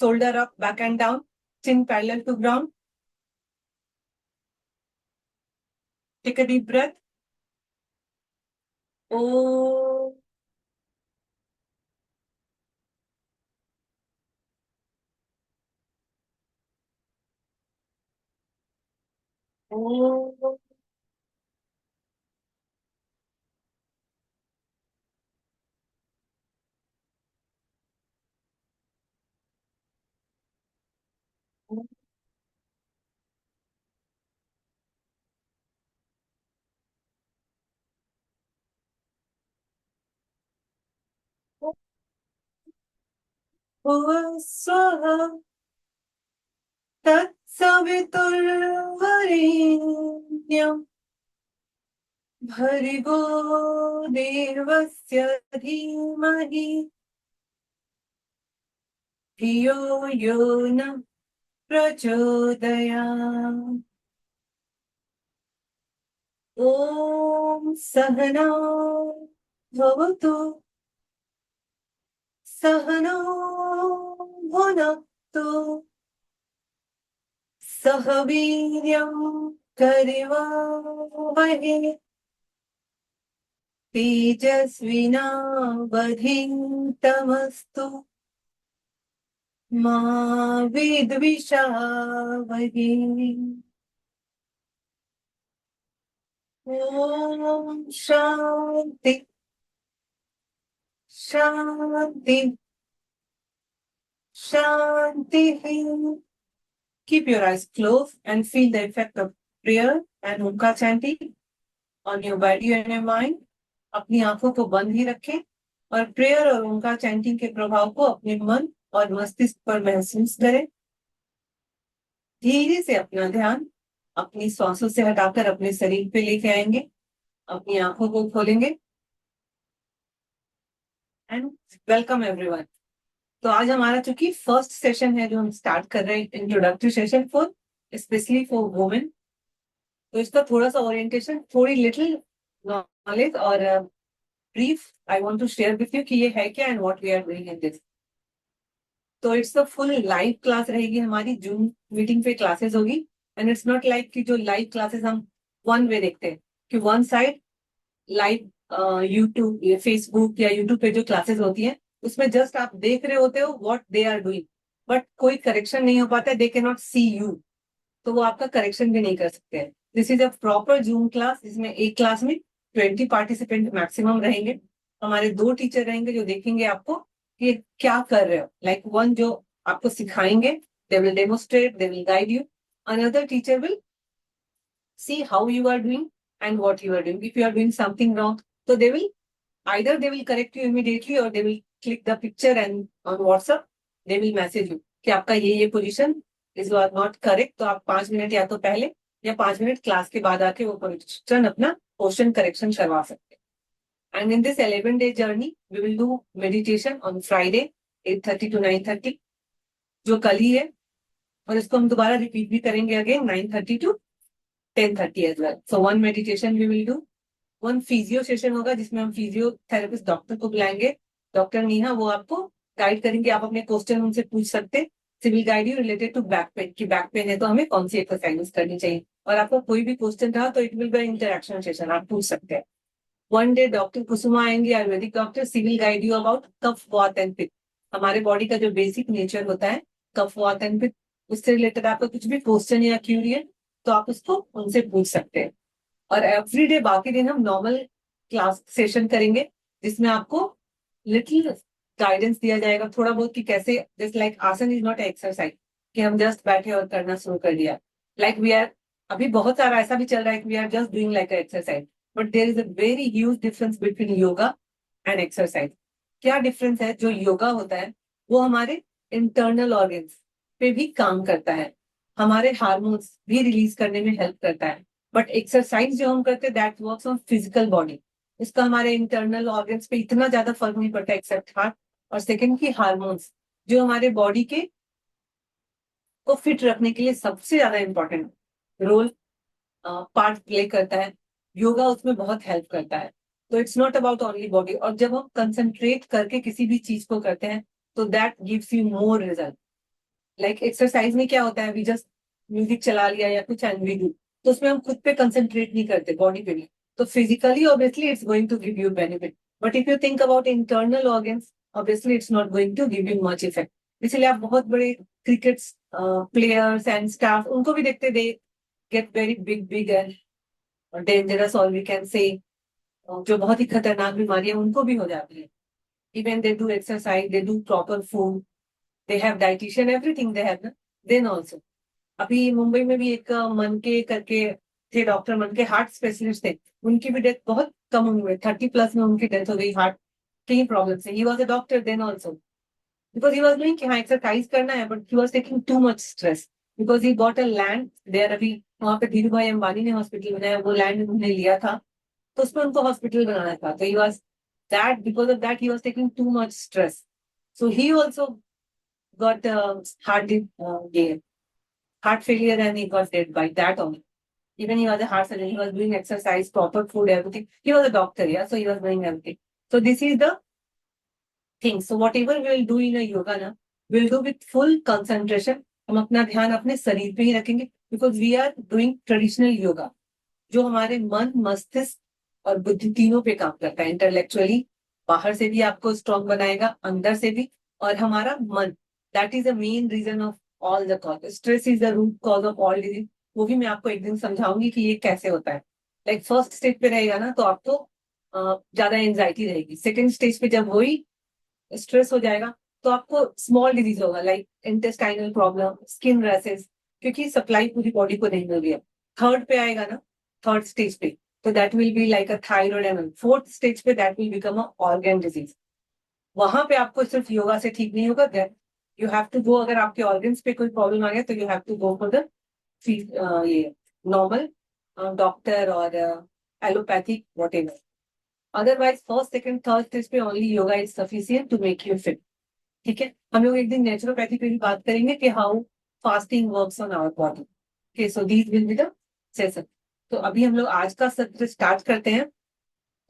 shoulder up, back and down, chin parallel to ground. Take a deep breath. Oh. Oh. Swah तत्सवितुर्वरेण्यं भर्गो देवस्य धीमहि धियो यो न प्रचोदयात्। ॐ सहना भवतु सहनो भुनक्तु सह वीर्यं करवावहै तेजस्विनावधीतमस्तु मा विद्विषावहै। ॐ शान्ति शान्ति शान्तिः। Keep your eyes closed and feel the effect of prayer and Omkar chanting on your body and your mind. अपनी आंखों को बंद ही रखें और प्रेयर और ओमकार चैंटिंग के प्रभाव को अपने मन और मस्तिष्क पर महसूस करें। धीरे से अपना ध्यान अपनी श्वासों से हटाकर अपने शरीर पे लेके आएंगे। अपनी आंखों को खोलेंगे एंड वेलकम एवरीवन। तो आज हमारा चूंकि फर्स्ट सेशन है जो हम स्टार्ट कर रहे हैं, introductory session for specially for women, तो इसका थोड़ा सा ओरिएंटेशन, थोड़ी लिटिल नॉलेज और brief I want to share with you कि ये है क्या and what we are doing in this. तो it's a full live class रहेगी हमारी, जूम मीटिंग पे क्लासेस होगी एंड इट्स नॉट लाइक कि जो लाइव क्लासेस हम वन वे देखते हैं कि वन साइड लाइव यूट्यूब या फेसबुक या यूट्यूब पे जो क्लासेस होती हैं उसमें जस्ट आप देख रहे होते हो what they are doing, but कोई करेक्शन नहीं हो पाता है, they can not see you, तो वो आपका करेक्शन भी नहीं कर सकते हैं। This is a proper zoom class जिसमें एक क्लास में 20 पार्टिसिपेंट मैक्सिमम रहेंगे। हमारे 2 टीचर रहेंगे जो देखेंगे आपको कि क्या कर रहे हो, लाइक वन जो आपको सिखाएंगे, they will demonstrate, they will guide you, another teacher will see how you are doing and what you are doing. If you are doing something wrong, so they will either they will correct you immediately or they will click the picture and on WhatsApp they will message you कि आपका ये position is or not correct, तो आप 5 minute या तो पहले या 5 minute class के बाद आके वो क्वेश्चन अपना क्वेश्चन करेक्शन करवा सकते हैं। And in this 11-day journey we will do meditation on Friday 8:30 to 9:30 जो कल ही है, और इसको हम दोबारा रिपीट भी करेंगे again 9:30 to 10:30 as well. So one meditation we will do, one physio session होगा जिसमें हम फिजियोथेरेपिस्ट डॉक्टर को बुलाएंगे, डॉक्टर नीहा, वो आपको गाइड करेंगे, आप अपने क्वेश्चन उनसे पूछ सकते, she will guide you related to back pain की बैक पेन है तो हमें कौन सी एक्सरसाइज करनी चाहिए, और आपको कोई भी क्वेश्चन रहा तो it will be interaction session, आप पूछ सकते हैं। वन डे डॉक्टर कुसुमा आएंगे, ayurvedic doctor, she'll guide you about kapha vata and पित्त, हमारे बॉडी का जो बेसिक नेचर होता है कफ वात एंड पित्त, उससे रिलेटेड आपका कुछ भी क्वेश्चन या क्यूरी है तो आप उसको उनसे पूछ सकते हैं। और एवरी डे बाकी दिन हम नॉर्मल क्लास सेशन करेंगे जिसमें आपको लिटिल गाइडेंस दिया जाएगा थोड़ा बहुत कि कैसे, जस्ट लाइक आसन इज नॉट एक्सरसाइज कि हम जस्ट बैठे और करना शुरू कर दिया, लाइक वी आर, अभी बहुत सारा ऐसा भी चल रहा है कि we are just doing like exercise, but there is a very huge difference between yoga and exercise. क्या डिफरेंस है? जो योगा होता है वो हमारे इंटरनल ऑर्गन्स पे भी काम करता है, हमारे हार्मोन्स भी रिलीज करने में हेल्प करता है, बट एक्सरसाइज जो हम करते हैं that works on physical body, इसका हमारे इंटरनल ऑर्गन्स पे इतना ज्यादा फर्क नहीं पड़ता एक्सेप्ट हार्ट, और सेकंड की हार्मोन्स जो हमारे बॉडी के को फिट रखने के लिए सबसे ज्यादा इंपॉर्टेंट रोल पार्ट प्ले करता है, योगा उसमें बहुत हेल्प करता है। तो it's not about only body, और जब हम कंसंट्रेट करके किसी भी चीज को करते हैं तो that gives you more result. Like exercise में क्या होता है, वी जस्ट म्यूजिक चला लिया या कुछ एंड वी डू, तो उसमें हम खुद पे कंसंट्रेट नहीं करते, बॉडी पे नहीं, तो physically obviously it's going to give you benefit, but if you think about internal organs obviously it's not going to give you much effect. इसलिए आप बहुत बड़े क्रिकेट प्लेयर्स एंड स्टाफ उनको भी देखते, they get very big big and dangerous, और we can say जो बहुत ही खतरनाक बीमारियां उनको भी हो जाती है. Even they do exercise, they do proper food, they have dietitian, everything they have na? Then also अभी मुंबई में भी एक मनके करके थे, डॉक्टर मनके, हार्ट स्पेशलिस्ट थे, उनकी भी डेथ बहुत कम उम्र में, 30+ में उनकी डेथ हो गई, हार्ट की ही प्रॉब्लम से. He was a doctor then also, because he was doing कि हाँ एक्सरसाइज करना है, but he was taking too much stress, because he got a land there. अभी वहां पे धीरू भाई अंबानी ने हॉस्पिटल बनाया, वो लैंड उन्होंने लिया था, तो उसमें उनको हॉस्पिटल बनाना था, तो he was that, because of that he was taking too much stress. So he also got heart failure, and he got dead by that only. Even he was a heart surgeon, he was doing exercise, proper food, everything. He was a doctor, yeah, so he was doing everything. So this is the thing. So whatever we will do in a yoga na, we'll do with full concentration. हम अपना ध्यान अपने शरीर पे ही रखेंगे, because we are doing traditional yoga, जो हमारे मन, मस्तिष्क और बुद्धि तीनों पे काम करता है. इंटेलेक्चुअली बाहर से भी आपको स्ट्रॉन्ग बनाएगा, अंदर से भी, और हमारा मन, that is the main reason of all the cause. Stress is the root cause of all disease. वो भी मैं आपको एक दिन समझाऊंगी कि ये कैसे होता है. लाइक फर्स्ट स्टेज पे रहेगा ना, तो आपको ज्यादा एंजाइटी रहेगी. सेकेंड स्टेज पे जब वही स्ट्रेस हो जाएगा, तो आपको स्मॉल डिजीज होगा, like intestinal problem, skin rashes, क्योंकि सप्लाई पूरी बॉडी को नहीं मिल रही है. थर्ड पे आएगा ना, थर्ड स्टेज पे, तो that will be like a thyroid, and fourth stage पे that will become a organ disease. वहां पे आपको सिर्फ योगा से ठीक नहीं होगा, that you have to go. अगर आपके ऑर्गन्स पे कोई प्रॉब्लम आ गया, तो you have to go for the ये नॉर्मल डॉक्टर और allopathic whatever. Otherwise first second third stage पे only yoga is sufficient to make you fit. ठीक है, हम लोग एक दिन नेचुरोपैथी पे भी बात करेंगे कि how fasting works on our body. Okay, so these will be the session. तो अभी हम लोग आज का सत्र स्टार्ट करते हैं.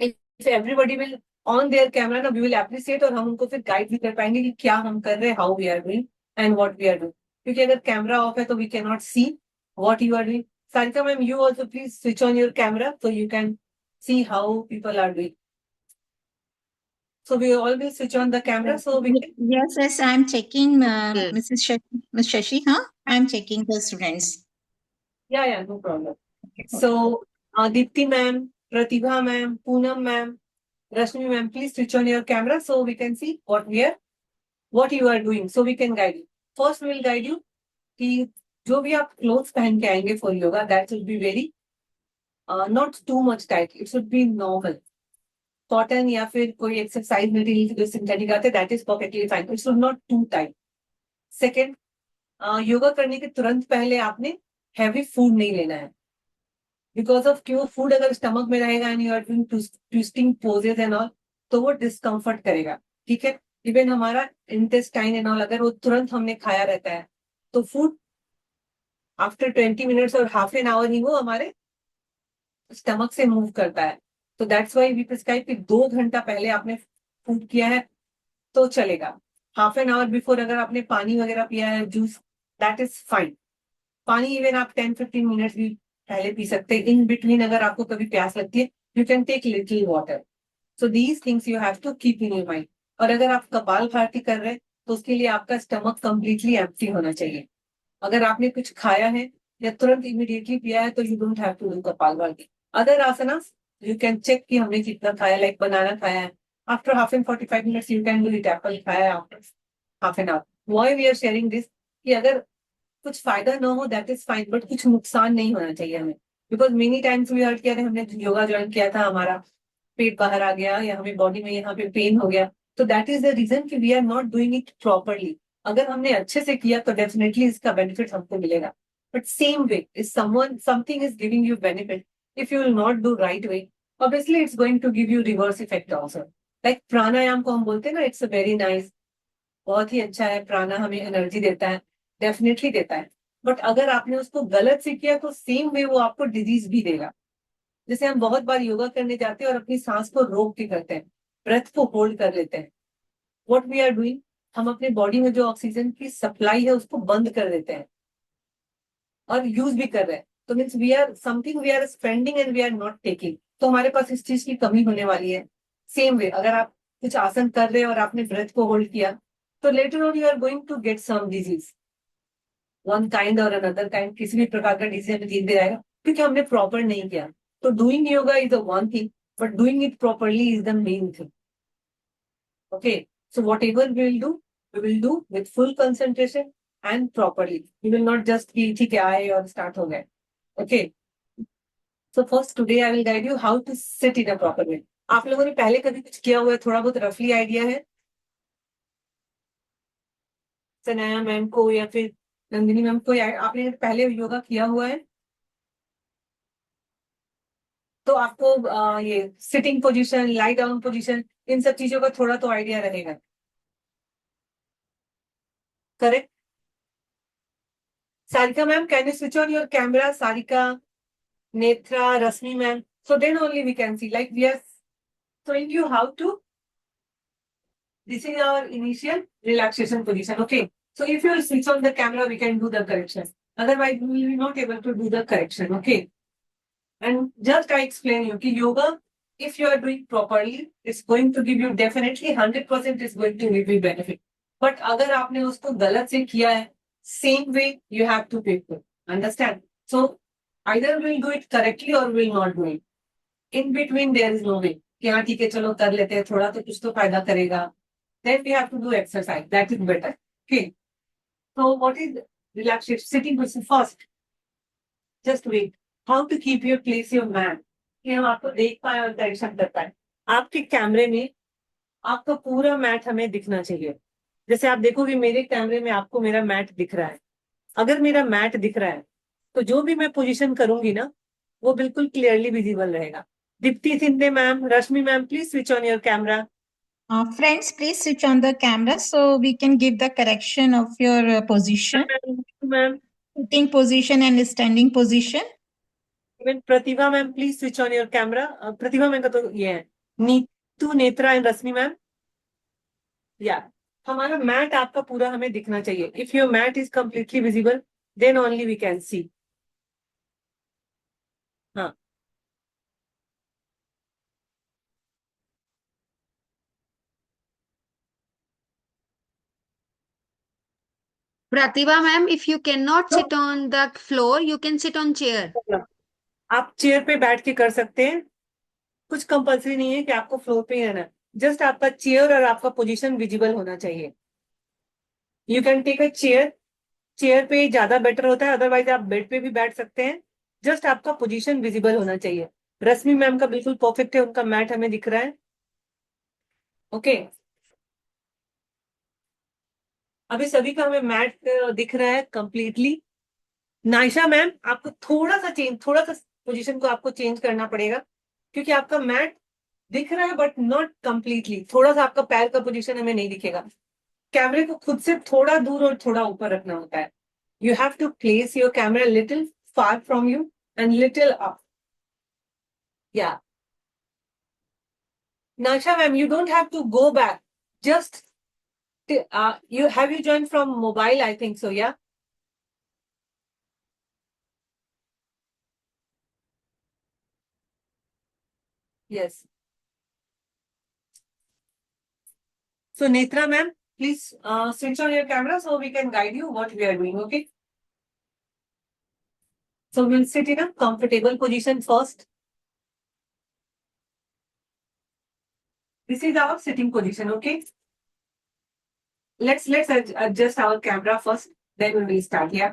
If everybody will on their camera ना, वी विल एप्रिशिएट, और हम उनको फिर गाइड भी कर पाएंगे कि क्या हम कर रहे हैं, how we are doing and what we are doing. क्योंकि अगर कैमरा ऑफ है तो we can not see what you are doing. Sarika ma'am, you also please switch on your camera so you can see how people are doing. So we all will switch on the camera so we can. Yes, yes, I'm checking, Yes. Mrs. Shashi, Ms. Shashi, huh? I'm checking the students. Yeah, no problem. So Deepti ma'am, Pratibha ma'am, Poonam ma'am, Rashmi ma'am, please switch on your camera so we can see what you are doing, so we can guide you. First we will guide you कि जो भी आप clothes पहन के आएंगे for yoga, that should be very not too much tight, it should be normal cotton या फिर कोई एक्सरसाइज मटेरियल जो सिंथेटिक आते, that is perfectly fine, it should not too tight. Second, yoga करने के तुरंत पहले आपने हैवी फूड नहीं लेना है, बिकॉज ऑफ क्यों, फूड अगर स्टमक में रहेगा and you are doing twisting poses and all, तो वो डिस्कम्फर्ट करेगा. ठीक है, इवन हमारा इंटेस्टाइन एंड ऑल, अगर वो तुरंत हमने खाया रहता है, तो फूड आफ्टर 20 मिनट्स और हाफ एन आवर ही वो हमारे स्टमक से मूव करता है. तो दैट्स वाई वी प्रिस्क्राइब कि 2 घंटा पहले आपने फूड किया है तो चलेगा. हाफ एन आवर बिफोर अगर आपने पानी वगैरह पिया है, जूस, दैट इज फाइन. पानी इवन आप 10-15 मिनट्स भी पहले पी सकते हैं. इन बिटवीन अगर आपको कभी प्यास लगती है, you can take little water. So these things you have to keep in your mind. और अगर आप कपाल भारती कर रहे हैं, तो उसके लिए आपका स्टमक कंप्लीटली एम्प्टी होना चाहिए. अगर आपने कुछ खाया है या तुरंत इमीडिएटली पिया है, तो you don't have to do kapal bharati. Other asanas you can check कि हमने कितना खाया, लाइक बनाना खाया है, after half an 45 minutes you can do it. Apple खाया है after half an hour. Why we are sharing this, कि अगर कुछ फायदा ना हो दैट इज फाइन, बट कुछ नुकसान नहीं होना चाहिए हमें. Because many times we heard किया, हमने योगा ज्वाइन किया था, हमारा पेट बाहर आ गया या हमें बॉडी में यहाँ पे पेन हो गया, तो दैट इज द रीजन कि we are not doing it properly. अगर हमने अच्छे से किया तो डेफिनेटली इसका बेनिफिट हमको मिलेगा. But same way is something is giving you benefit, if you will not do right way, obviously it's going to give you reverse effect also. Like pranayama को हम बोलते हैं ना, इट्स अ वेरी नाइस, बहुत ही अच्छा है. प्राणा हमें एनर्जी देता है, डेफिनेटली देता है. बट अगर आपने उसको गलत से किया, तो सेम वे वो आपको डिजीज भी देगा. जैसे हम बहुत बार योगा करने जाते हैं और अपनी सांस को रोक के करते हैं, ब्रेथ को होल्ड कर लेते हैं. व्हाट वी आर डूइंग, हम अपने बॉडी में जो ऑक्सीजन की सप्लाई है उसको बंद कर देते हैं और यूज भी कर रहे हैं, तो means we are spending and we are not taking, तो हमारे पास इस चीज की कमी होने वाली है। सेम वे अगर आप कुछ आसन कर रहे हैं और आपने ब्रेथ को होल्ड किया, तो later on you are going to get some disease, one kind और अनदर काइंड, किसी भी प्रकार का डिजीज हमें धीरे धीरे आएगा क्योंकि हमने प्रॉपर नहीं किया। तो doing yoga is the one thing, but doing it properly is the main thing. Okay, so whatever we will do with full concentration and properly, we will not just की ठीक है आए और स्टार्ट हो गए। Okay, so first today I will guide you how to sit in a proper way. आप लोगों ने पहले कभी कुछ किया हुआ है, थोड़ा बहुत रफली आइडिया है सनाया मैम को या फिर नंदिनी मैम को, आपने पहले योगा किया हुआ है तो आपको ये sitting position, lie down position, इन सब चीजों का थोड़ा तो आइडिया रहेगा, correct? Sarika ma'am, can you switch on your camera? Sarika, Netra, Rashmi ma'am, so then only we can see, like we are showing you how to, this is our initial relaxation position. Okay, so if you switch on the camera we can do the correction, otherwise we will be not able to do the correction. Okay, and just I explain you कि yoga, if you are doing properly, it's going to give you definitely 100% is going to give you benefit. But अगर आपने उसको गलत से किया है, same way you have to pay for. Understand? So either we'll do it correctly or we'll not do it. In between there is no way कि हाँ ठीक है चलो कर लेते हैं, थोड़ा तो कुछ तो फायदा करेगा. Then we have to do exercise. That is better. Okay. So what is relaxation? Sitting position first. Just wait. How to keep your place your man? कि हम आपको देख पाए और डायरेक्शन कर पाए. आपके कैमरे में आपका पूरा मैट हमें दिखना चाहिए. जैसे आप देखोगे मेरे कैमरे में आपको मेरा मैट दिख रहा है. अगर मेरा मैट दिख रहा है तो जो भी मैं पोजीशन करूंगी ना वो बिल्कुल क्लियरली विजिबल रहेगा. Deepti Sindhe ma'am, Rashmi ma'am, please switch on your camera. Friends, please switch on the camera so we can give the correction of your position, ma'am, sitting position and standing position. Pratibha ma'am, please switch on your camera. Pratibha ma'am का तो ये है. Neetu, Netra and Rashmi ma'am, या हमारा mat आपका पूरा हमें दिखना चाहिए. If your mat is completely visible then only we can see. हाँ, Pratibha ma'am, if you cannot sit on the floor, you can sit on chair. आप चेयर पे बैठ के कर सकते हैं. कुछ कंपल्सरी नहीं है कि आपको फ्लोर पे ही रहना है. जस्ट आपका चेयर और आपका पोजीशन विजिबल होना चाहिए. You can take a chair. Chair पे ज्यादा बेटर होता है, अदरवाइज आप बेड पे भी बैठ सकते हैं. जस्ट आपका पोजीशन विजिबल होना चाहिए. रश्मि मैम का बिल्कुल परफेक्ट है, उनका मैट हमें दिख रहा है. ओके, अभी सभी का हमें मैट दिख रहा है कंप्लीटली. नाइशा मैम, आपको थोड़ा सा पोजीशन को आपको चेंज करना पड़ेगा क्योंकि आपका मैट दिख रहा है बट नॉट कंप्लीटली. थोड़ा सा आपका पैर का पोजीशन हमें नहीं दिखेगा. कैमरे को खुद से थोड़ा दूर और थोड़ा ऊपर रखना होता है. You have to place your camera little far from you and little up. या Naisha ma'am, you don't have to go back. Just you joined from mobile, I think so, yeah? Yes. So Netra ma'am, please switch on your camera so we can guide you what we are doing, okay? So we'll sit in a comfortable position first. This is our sitting position, okay? Let's adjust our camera first, then we will start, yeah?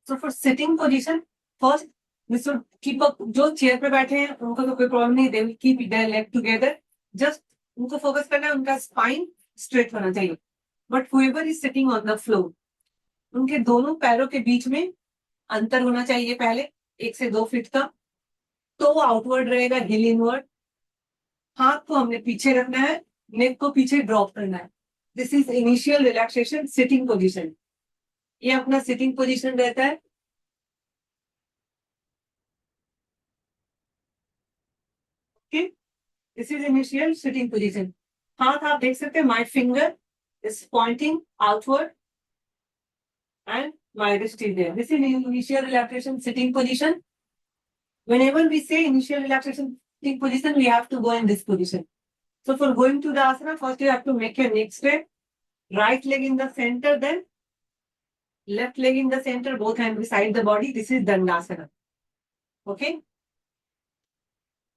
So for sitting position, first we should keep up. जो chair पे बैठे हैं उनको तो कोई problem नहीं, they will keep their leg together. Just उनको focus करना है, उनका स्पाइन स्ट्रेट होना चाहिए. But whoever is sitting on the floor, उनके दोनों पैरों के बीच में अंतर होना चाहिए पहले 1 से 2 फीट का. तो वो आउटवर्ड रहेगा, हिल इनवर्ड. हाथ को हमने पीछे रखना है, नेक को पीछे ड्रॉप करना है. This is initial relaxation sitting position. ये अपना सिटिंग पोजीशन रहता है. Okay, this is initial sitting position. हाथ आप देख सकते हैं, my finger is pointing outward and my wrist is there. This is initial relaxation sitting position. Whenever we say initial relaxation sitting position, we have to go in this position. So for going to the asana, first you have to make your neck straight, right leg in the center, then left leg in the center, both hands beside the body. This is Dandasana. Okay.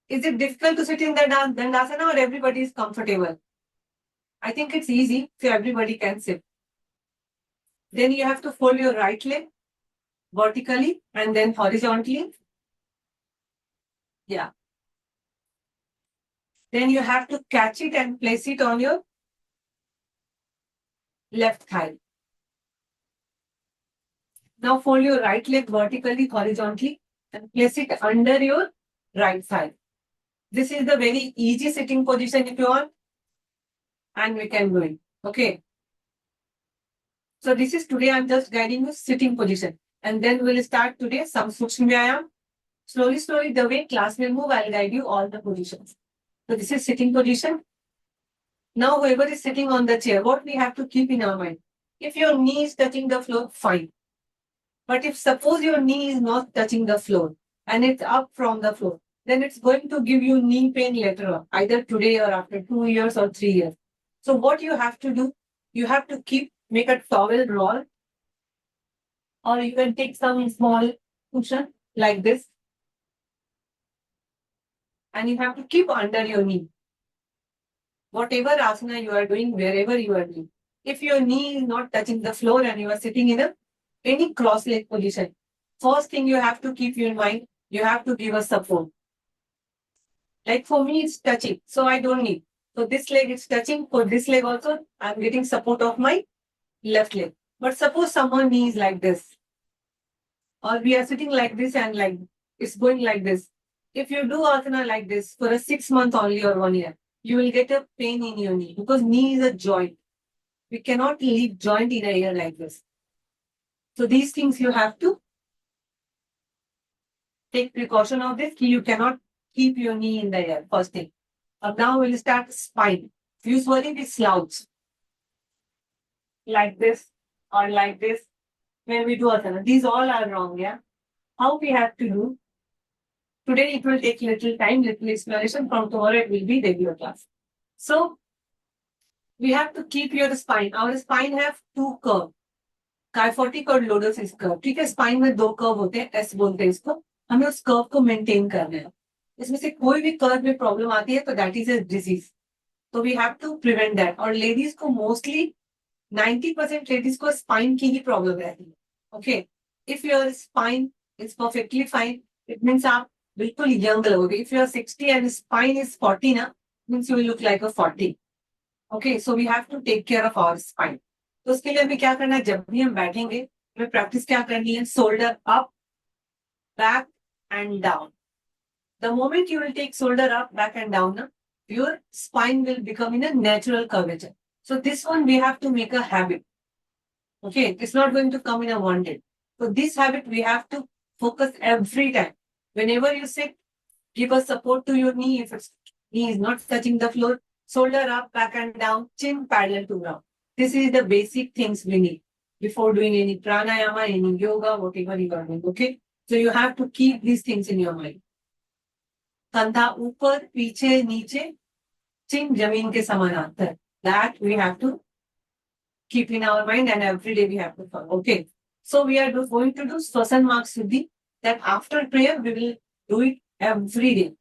Is it difficult to sit in the Dandasana or everybody is comfortable? I think it's easy, so everybody can sit. Then you have to fold your right leg vertically and then horizontally. Yeah. Then you have to catch it and place it on your left thigh. Now fold your right leg vertically, horizontally, and place it under your right thigh. This is the very easy sitting position if you want, and we can do it. Okay. So this is today I'm just guiding you sitting position, and then we'll start today some Sukshma Vyayam. Slowly, the way class will move, I'll guide you all the positions. So this is sitting position. Now whoever is sitting on the chair, what we have to keep in our mind? If your knee is touching the floor, fine. But if suppose your knee is not touching the floor and it's up from the floor, then it's going to give you knee pain later on, either today or after 2 years or 3 years. So what you have to do, you have to make a towel roll, or you can take some small cushion like this, and you have to keep under your knee. Whatever asana you are doing, wherever you are doing. If your knee is not touching the floor and you are sitting in any cross leg position, first thing you have to keep in mind, you have to give a support. Like for me, it's touching, so I don't need. So this leg is touching. For this leg also, I'm getting support of my left leg. But suppose someone knee is like this, or we are sitting like this and like it's going like this. If you do asana like this for a 6 month only or 1 year, you will get a pain in your knee because knee is a joint. We cannot leave joint in a air like this. So these things you have to take precaution of this. You cannot keep your knee in the air, first thing. Now we'll start spine. Usually we slouch like this or like this when we do asana. These all are wrong, yeah? How we have to do? Today it will take little time, little explanation. From tomorrow it will be regular class. So we have to keep your spine. Our spine have two curve. Kyphotic और lordosis curve. ठीक है, spine में 2 curve होते हैं, S बोलते हैं इसको. हमें उस curve को maintain करना है. इसमें से कोई भी curve में problem आती है तो that is a disease. So we have to prevent that. और ladies को mostly 90% ladies को spine की ही problem रहती है. Okay. If your spine is perfectly fine, it means आप बिल्कुल young लगोगे. If you are 60 and spine is 40 ना, means you will look like a 40. Okay, so we have to take care of our spine. तो उसके लिए हमें क्या करना है, जब भी हम बैठेंगे हमें प्रैक्टिस क्या करनी है, shoulder up, back and down. The moment you will take shoulder up, back and down ना, your spine will become in a natural curvature. So this one we have to make a habit. Okay, it's not going to come in a one day. So this habit we have to focus every time. Whenever you sit, give a support to your knee. If its knee is not touching the floor, shoulder up, back and down, chin parallel to ground. This is the basic things we need before doing any pranayama, any yoga, whatever you are doing. Okay, so you have to keep these things in your mind. कंधा ऊपर, पीछे, नीचे, chin जमीन के समानांतर. That we have to keep in our mind, and every day we have to follow. Okay, so we are going to do Swasan Mark Siddhi. That after prayer we will do it every day.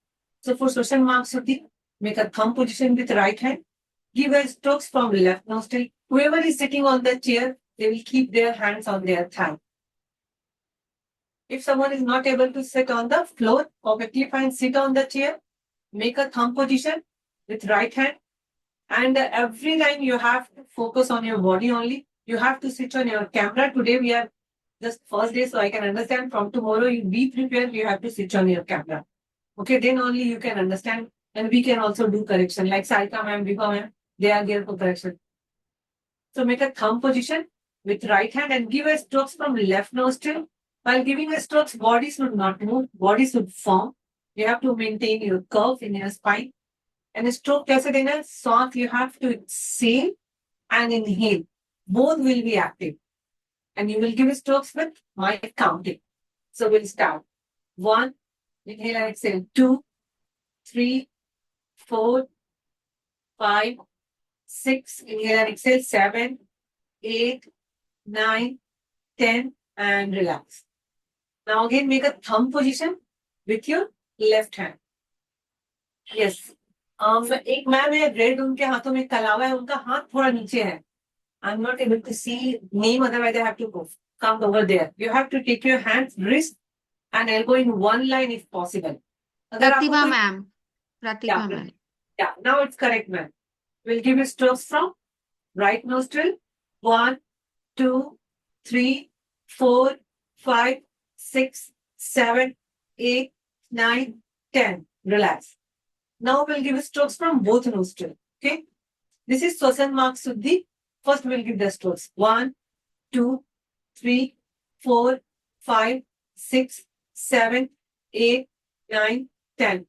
So for Swasan Mark Siddhi, make a thumb position with right hand. Give a strokes from left nostril. Whoever is sitting on the chair, they will keep their hands on their thigh. If someone is not able to sit on the floor, perfectly fine, sit on the chair. Make a thumb position with right hand. And every time you have to focus on your body only. You have to switch on your camera. Today we are just first day, so I can understand. From tomorrow, you be prepared. You have to switch on your camera. Okay, then only you can understand. And we can also do correction. Like Sarika ma'am, Vibha ma'am, they are there for correction. So make a thumb position with right hand and give a strokes from left nostril. While giving a strokes, body should not move, body should form. You have to maintain your curve in your spine. And a stroke कैसे देना है? Soft, you have to exhale and inhale. Both will be active. And you will give strokes with my counting. So we'll start. 1, inhale and exhale. 2, 3, 4, 5, 6, inhale and exhale. 7, 8, 9, 10, and relax. Now again make a thumb position with your left hand. Yes. एक ma'am है red, उनके हाथों में कलावा है, उनका हाथ थोड़ा नीचे है. I'm not able to see name, otherwise I have to go. Come over there. You have to take your hands, wrist, and elbow in one line if possible. अगर आपको Pratibha कोई- ma'am. Pratibha Yeah, ma'am. yeah, now it's correct, ma'am. We'll give you strokes from right nostril. 1, 2, 3, 4, 5, 6, 7, 8, 9, 10. Relax. Now we'll give strokes from both nostrils. Okay. This is Swasan Mark Suddhi. First we'll give the strokes. 1, 2, 3, 4, 5, 6, 7, 8, 9, 10.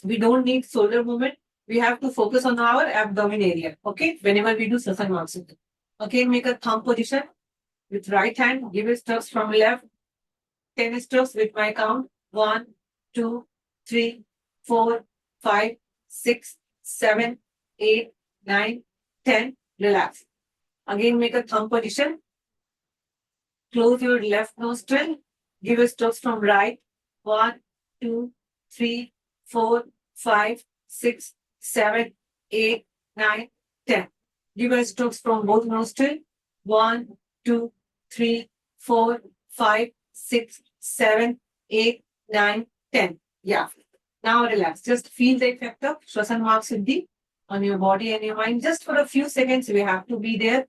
We don't need shoulder movement. We have to focus on our abdomen area. Okay. Whenever we do Swasan Mark Suddhi. Okay. Make a thumb position with right hand. Give strokes from left. 10 strokes with my count. 1, 2, 3, 4, 5, 6, 7, 8, 9, 10. Relax. Again, make a thumb position. Close your left nostril. Give strokes from right. 1, 2, 3, 4, 5, 6, 7, 8, 9, 10. Give strokes from both nostrils. 1, 2, 3, 4, 5, 6, 7, 8, 9, 10. Yeah. Now relax. Just feel the effect of Swasan Mark Siddhi on your body and your mind. Just for a few seconds, we have to be there.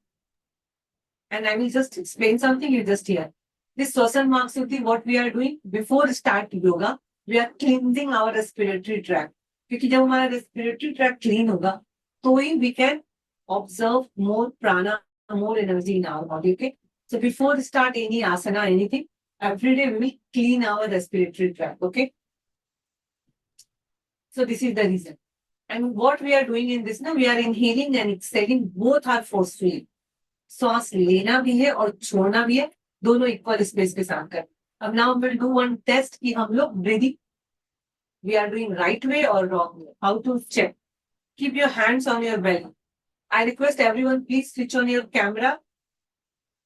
And I will just explain something, you just hear. This Swasan Mark Siddhi, what we are doing before start yoga, we are cleansing our respiratory tract. क्योंकि जब हमारा respiratory tract clean होगा, तो ही we can observe more prana, more energy in our body. Okay. So before start any asana, anything, every day we will clean our respiratory tract. Okay. So this is the reason. And what we are doing in this now, we are inhaling and exhaling, both are forcefully. सांस लेना भी है और छोड़ना भी है, दोनों equal space के साथ कर. अब now we'll do one test कि हम लोग breathing, we are doing right way or wrong way. How to check? Keep your hands on your belly. I request everyone, please switch on your camera.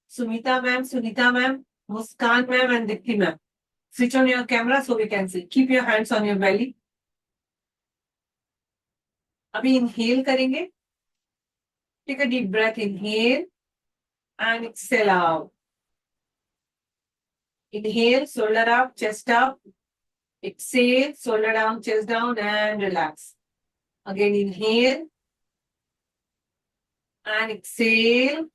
Sumita ma'am, Sunita ma'am, Muskan ma'am, and Dipti ma'am. Switch on your camera so we can see. Keep your hands on your belly. अभी inhale करेंगे. Take a deep breath, inhale and exhale out. Inhale, shoulder up, chest up. Exhale, shoulder down, chest down, and relax. Again, inhale and exhale.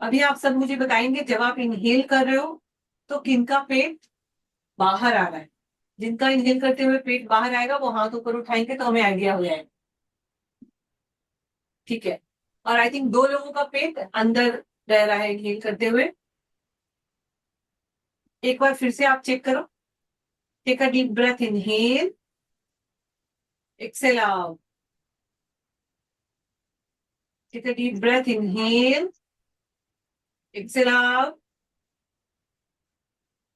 अभी आप सब मुझे बताएंगे जब आप inhale कर रहे हो तो किनका पेट बाहर आ रहा है. जिनका इनहेल करते हुए पेट बाहर आएगा वो हाथ ऊपर उठाएंगे तो हमें आइडिया हो जाएगा. ठीक है. और आई थिंक 2 लोगों का पेट अंदर रह रहा है इनहेल करते हुए. एक बार फिर से आप चेक करो. Take a deep breath, inhale, exhale out. Take a deep breath, inhale, exhale out.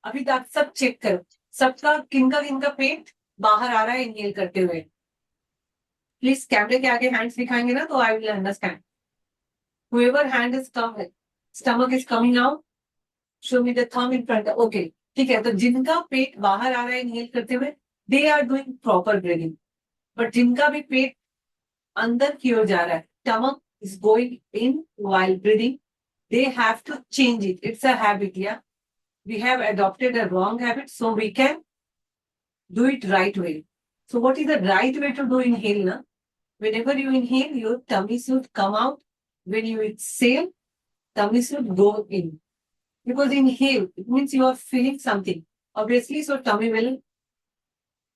अभी तक सब चेक करो, सबका किनका पेट बाहर आ रहा है इनहेल करते हुए. प्लीज कैमरे के आगे हैंड्स दिखाएंगे ना तो I will understand. Whoever hand is stomach is coming out, show me the thumb in front. Okay, ठीक है. तो जिनका पेट बाहर आ रहा है इनहेल करते हुए, they are doing proper breathing. But जिनका भी पेट अंदर की ओर जा रहा है, stomach is going in while breathing, they have to change it. It's a habit, yeah. We have adopted a wrong habit, so we can do it right way. So what is the right way to do inhale? Na? Whenever you inhale, your tummy should come out. When you exhale, tummy should go in. Because inhale, it means you are feeling something. Obviously, so tummy will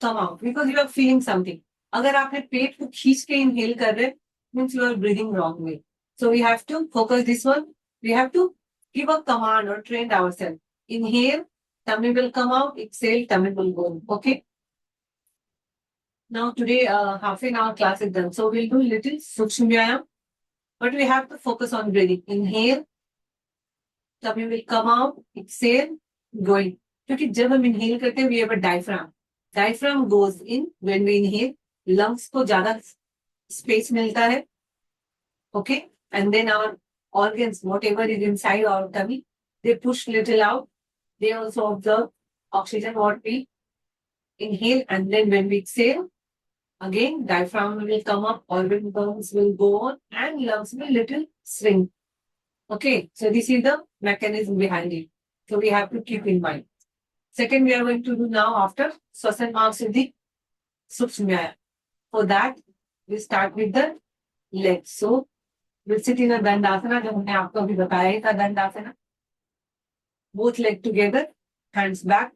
come out because you are feeling something. अगर आपने पेट को खींच के inhale कर रहे, means you are breathing wrong way. So we have to focus this one. We have to give a command or train ourselves. Inhale, tummy will come out. Exhale, tummy will go in. Okay. Now today, half an hour class is done. So we'll do little Sukshma Vyayam, but we have to focus on breathing. Inhale, tummy will come out. Exhale, going. क्योंकि जब हम inhale करते हैं, we have a diaphragm. Diaphragm goes in when we inhale. Lungs को ज़्यादा space मिलता है. Okay, and then our organs, whatever is inside our tummy, they push little out. They also observe oxygen what we inhale, and then when we exhale, again diaphragm will come up, organs will go on, and lungs will little shrink. Okay, so this is the mechanism behind it. So we have to keep in mind. Second, we are going to do now after Swasan Mahasiddhi Sukshma. For that, we start with the legs. So we'll sit in a Dandasana, जो हमने आपको अभी बताया था Dandasana. Both legs together, hands back.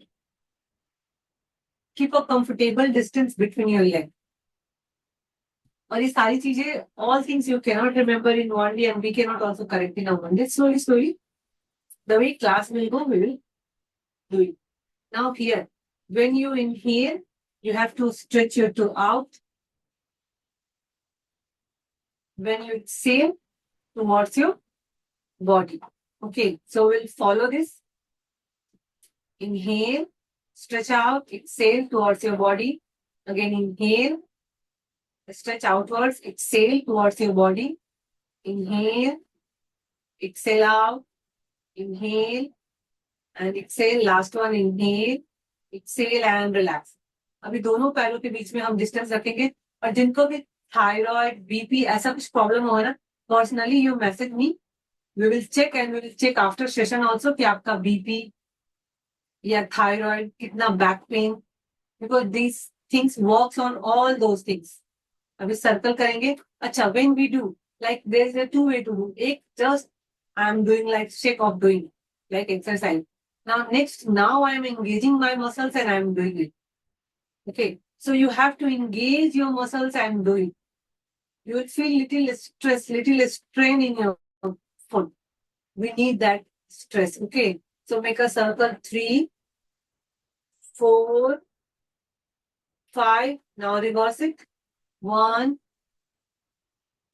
Keep a comfortable distance between your legs. और ये सारी चीजें, all things you cannot remember in one day and we cannot also correct in a one day. Slowly, the way class will go, we will do it. Now here, when you inhale, you have to stretch your toe out. When you exhale, towards your body. Okay, so we'll follow this. Inhale, stretch out, exhale towards your body. Again, inhale, stretch outwards, exhale towards your body. Inhale, exhale out, inhale, and exhale. Last one, inhale, exhale and relax. अभी दोनों पैरों के बीच में हम distance रखेंगे और जिनको भी थायराइड, बीपी ऐसा कुछ प्रॉब्लम हो ना, personally you message me, we will check and we will check after session also कि आपका बीपी या थायराइड, कितना back pain, because this things works on all those things. अभी सर्कल करेंगे. अच्छा, when we do like there is a two way to do. एक just I am doing like shake off doing like exercise. Now next, now I am engaging my muscles and I am doing it. Okay, so you have to engage your muscles and do it. You will feel little stress, little strain in your foot. We need that stress. Okay, so make a circle 3, 4, 5. Now reverse it. 1,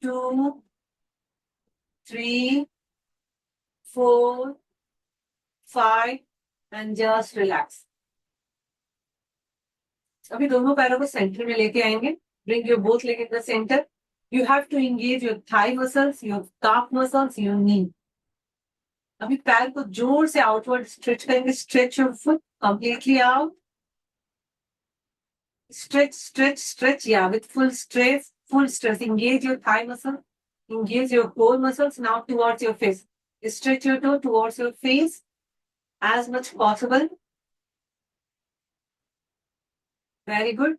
2, 3, 4, 5, and just relax. अभी दोनों पैरों को centre में लेके आएंगे. Bring your both leg in the center. You have to engage your thigh muscles, your calf muscles, your knee. अभी पैर को जोर से आउटवर्ड स्ट्रेच करेंगे. Stretch your foot completely out. Stretch. Yeah, with full stress. Engage your thigh muscle. Engage your core muscles now towards your face. Stretch your toe towards your face as much possible. Very good.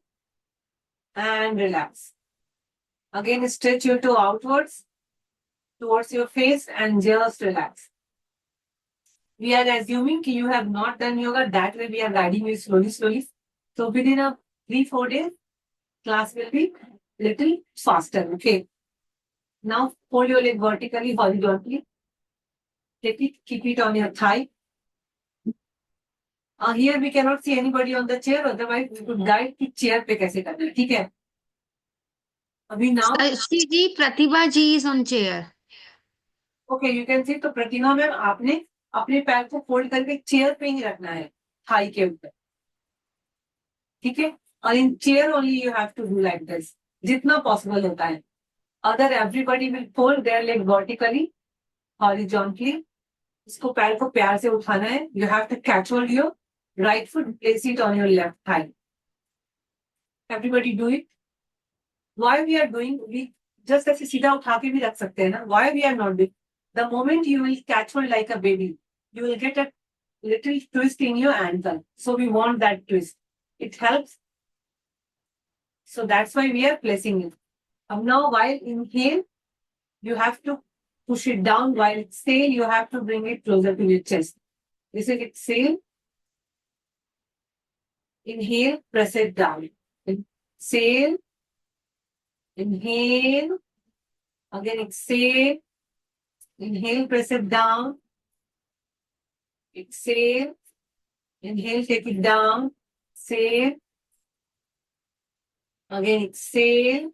And relax. Again, stretch your toe outwards towards your face and just relax. We are assuming that you have not done yoga. That way we are guiding you slowly. So within a 3-4 days, class will be little faster. Okay. Now hold your leg vertically, horizontally. Take it, keep it on your thigh. Here we cannot see anybody on the chair, otherwise we could guide कि chair पे कैसे करना है. ठीक है. अभी now. Shri ji, Pratibha ji is on chair. Okay, you can see. तो प्रतिभा ma'am, आपने अपने पैर को फोल्ड करके चेयर पे ही रखना है, थाई के ऊपर. ठीक है. और in chair only you have to do like this, जितना पॉसिबल होता है. Other everybody will fold their leg vertically, horizontally. इसको पैर को प्यार से उठाना है. You have to catch hold your right foot, place it on your left thigh. Everybody do it. Why we are doing, we just ऐसे सीधा उठा के भी रख सकते हैं ना. Why we are not doing? The moment you will catch hold like a baby, you will get a little twist in your ankle. So we want that twist. It helps. So that's why we are placing it. Now while inhale, you have to push it down. While exhale, you have to bring it closer to your chest. This is exhale. Inhale, press it down. Exhale. Inhale. Again exhale. Inhale, press it down. Exhale. Inhale, take it down. Exhale. Again, exhale.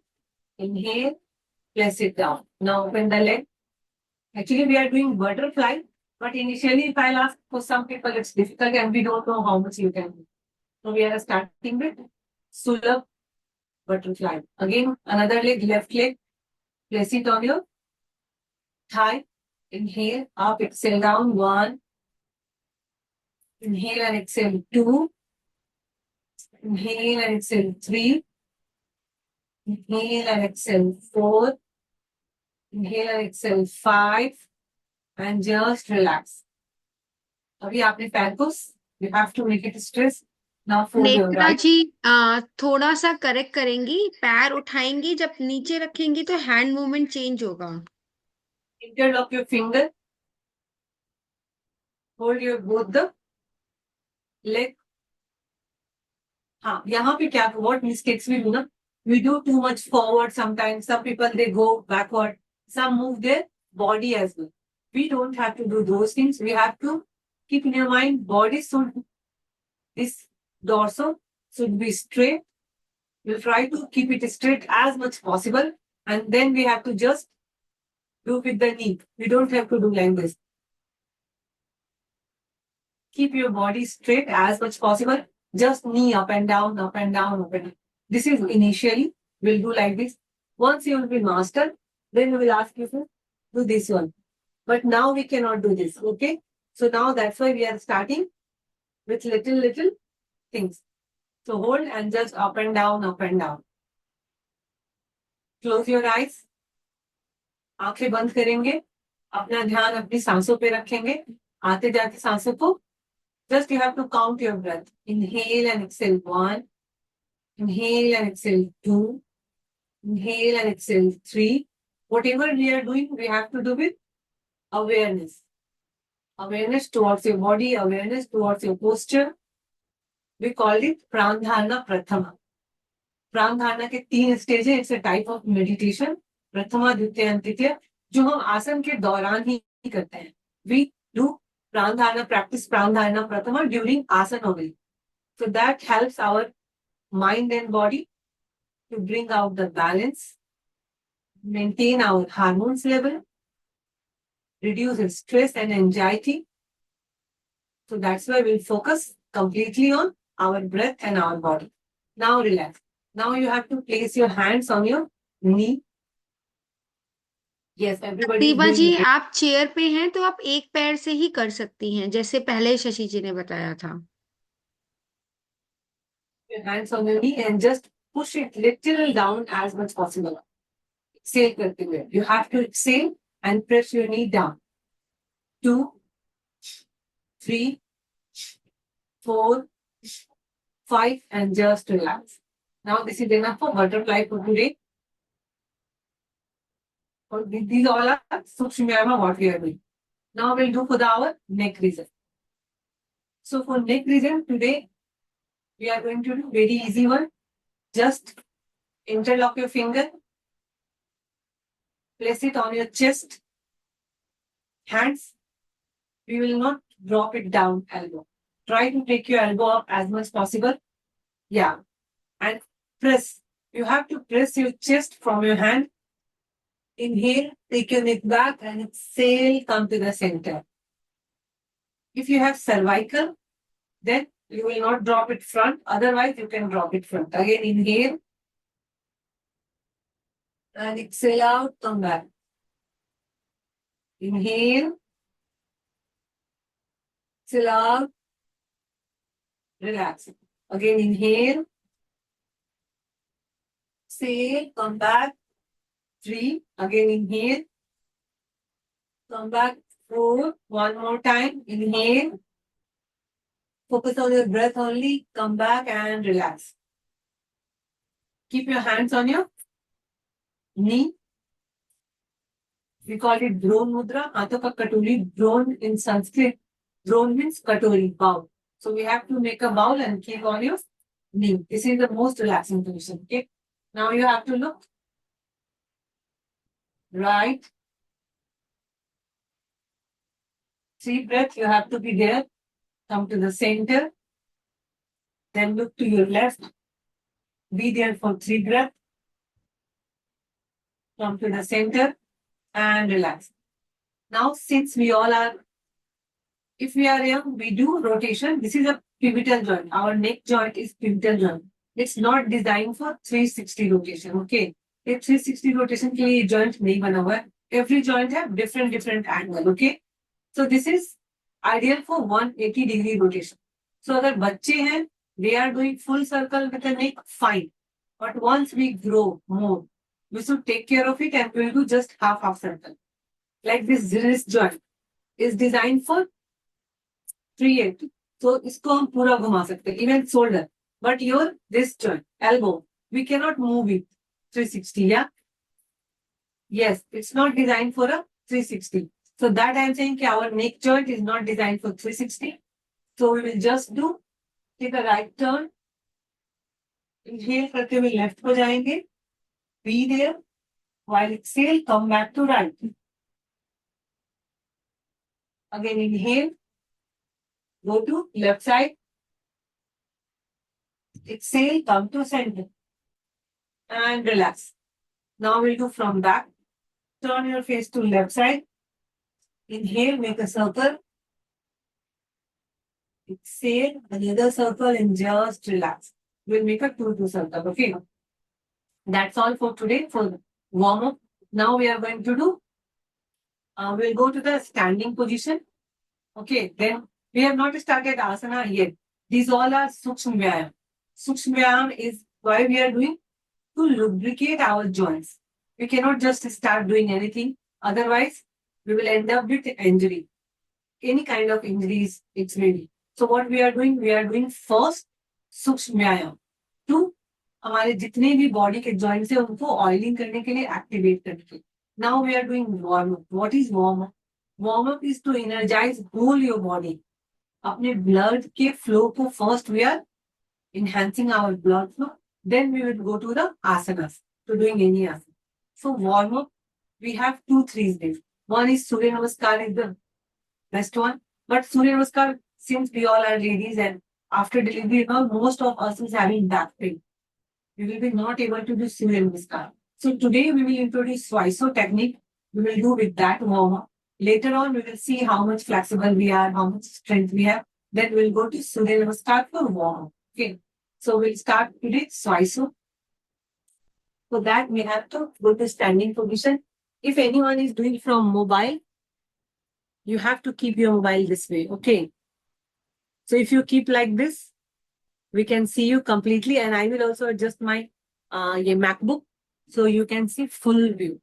Inhale, press it down. Now open the leg. Actually, we are doing butterfly, but initially, if I'll ask for some people, it's difficult and we don't know how much you can do. So we are starting with Sulabh butterfly. Again, another leg, left leg. Place it on your thigh. Inhale, up, exhale down. 1. Inhale and exhale. 2. Inhale and exhale. 3. Inhale and exhale. 4. Inhale and exhale. 5. And just relax. अभी आपने पैर को you have to make it stress. Now fold your Netra right. जी थोड़ा सा correct करेंगी, पैर उठाएंगी, जब नीचे रखेंगी तो हैंड मूवमेंट चेंज होगा। Interlock your finger. Hold your both the leg. हाँ, यहाँ पे क्या what mistakes we do ना? We do too much forward sometimes. Some people they go backward. Some move their body as well. We don't have to do those things. We have to keep in your mind body should this dorsal should be straight. We'll try to keep it straight as much possible, and then we have to just do with the knee. We don't have to do like this. Keep your body straight as much possible. Just knee up and down, up and down, up and down. This is initially, we'll do like this. Once you will be master, then we will ask you to do this one. But now we cannot do this, okay? So now that's why we are starting with little things. So hold and just up and down, up and down. Close your eyes. आंखें बंद करेंगे. अपना ध्यान अपनी सांसों पे रखेंगे. आते जाते सांसों को just you have to count your breath. Inhale and exhale 1. Inhale and exhale 2. Inhale and exhale 3. Whatever we are doing, we have to do with awareness. Awareness towards your body, awareness towards your posture. We call it Pranadhana Prathama. Pranadhana के 3 stage है. It's a type of meditation. प्रथमा, द्वितीय and तृतीय, जो हम आसन के दौरान ही करते हैं. We do Pranadhana practice Pranadhana Prathama during asana only. So that helps our mind and body to bring out the balance, maintain our hormones level, reduce stress and anxiety. So that's why we'll focus completely on our breath and our body. Now relax. Now you have to place your hands on your knee. Yes, everybody is Pratibha doing ji, it. आप chair पे हैं तो आप एक पैर से ही कर सकती हैं, जैसे पहले शशि जी ने बताया था। Your hands on your knee and just push it little down as much possible. Exhale करते हुए. You have to exhale and press your knee down. 2, 3, 4, 5, and just relax. Now this is enough for butterfly for today. These all are Sukshmayama what we are doing. Now we'll do for our neck region. So for neck region today, we are going to do very easy one. Just interlock your finger. Place it on your chest. Hands. We will not drop it down elbow. Try to take your elbow up as much possible. Yeah. And press. You have to press your chest from your hand. Inhale, take your neck back and exhale, come to the center. If you have cervical, then you will not drop it front. Otherwise, you can drop it front. Again, inhale. And exhale out, come back. Inhale. Exhale out. Relax. Again, inhale. Exhale, come back. 3. Again, inhale. Come back. 4. One more time. Inhale. Focus on your breath only. Come back and relax. Keep your hands on your knee. We call it drone mudra. Haathon ka katuri. Drone in Sanskrit. Drone means katori, bowl. So we have to make a bowl and keep on your knee. This is the most relaxing position. Okay. Now you have to look right, 3 breaths, you have to be there. Come to the center. Then look to your left. Be there for 3 breaths. Come to the center and relax. Now, since we all are, if we are young, we do rotation. This is a pivotal joint. Our neck joint is pivotal joint. It's not designed for 360 rotation. Okay. ये 360 rotation के लिए joint नहीं बना हुआ है. Every joint have different angle. Okay. So this is ideal for 180-degree rotation. So अगर बच्चे हैं, they are doing full circle with the neck, fine. But once we grow more, we should take care of it and we will do just half circle. Like this wrist joint is designed for 380. So इसको हम पूरा घुमा सकते हैं, even shoulder. But your wrist joint, elbow, we cannot move it 360. Yeah. Yes, it's not designed for a 360. So that I am saying that our neck joint is not designed for 360. So we will just do, take a right turn. Inhale करते हुए left को जाएंगे. Be there. While exhale, come back to right. Again inhale. Go to left side. Exhale, come to center. And relax. Now we'll do from back. Turn your face to left side. Inhale, make a circle. Exhale, another circle and just relax. We'll make a 2-2 circle, okay? That's all for today for warm-up. Now we are going to do, we'll go to the standing position. Okay, then we have not started asana yet. These all are Sukshma Vyayam. Sukshma Vyayam is why we are doing to lubricate our joints. We cannot just start doing anything. Otherwise, we will end up with injury. Any kind of injuries, it's ready. So what we are doing first सूक्ष्म व्यायाम to हमारे जितने भी body के joints है उनको oiling करने के लिए एक्टिवेट करने के लिए. Now we are doing warm up. What is warm up? Warm up is to energize whole your body. अपने ब्लड के फ्लो को first we are enhancing our blood flow. Then we will go to the asanas, to doing any asana. So warm up, we have 2-3 days. One is Surya Namaskar is the best one. But Surya Namaskar, since we all are ladies and after delivery now, most of us is having back pain. We will be not able to do Surya Namaskar. So today we will introduce Swiso technique. We will do with that warm up. Later on, we will see how much flexible we are, how much strength we have. Then we will go to Surya Namaskar for warm up. Okay. So we'll start today Swiso. For that, we have to go to standing position. If anyone is doing from mobile, you have to keep your mobile this way. Okay. So if you keep like this, we can see you completely. And I will also adjust my MacBook so you can see full view.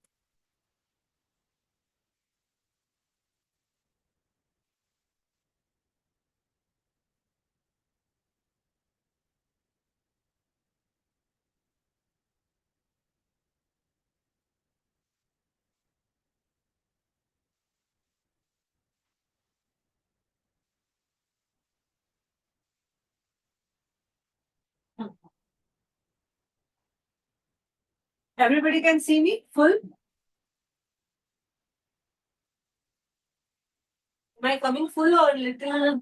Everybody can see me full? Am I coming full or little?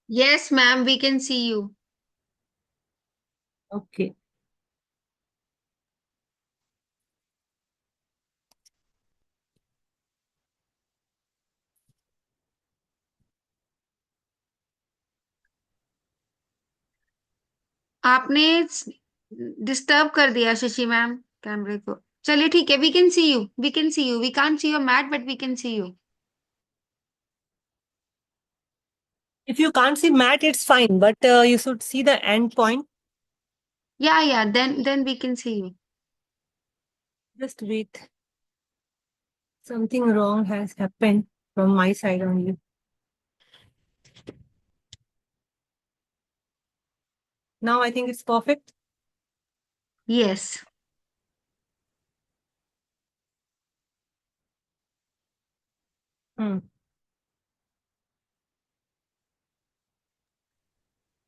Yes, ma'am, we can see you. Okay. आपने disturb कर दिया Shashi ma'am कैमरे को. चलिए ठीक है, we can see you, we can see you. We can't see your mat but we can see you. If you can't see mat, it's fine, but you should see the end point. Yeah, then we can see you. Just wait. Something wrong has happened from my side only. Now I think it's perfect. Yes.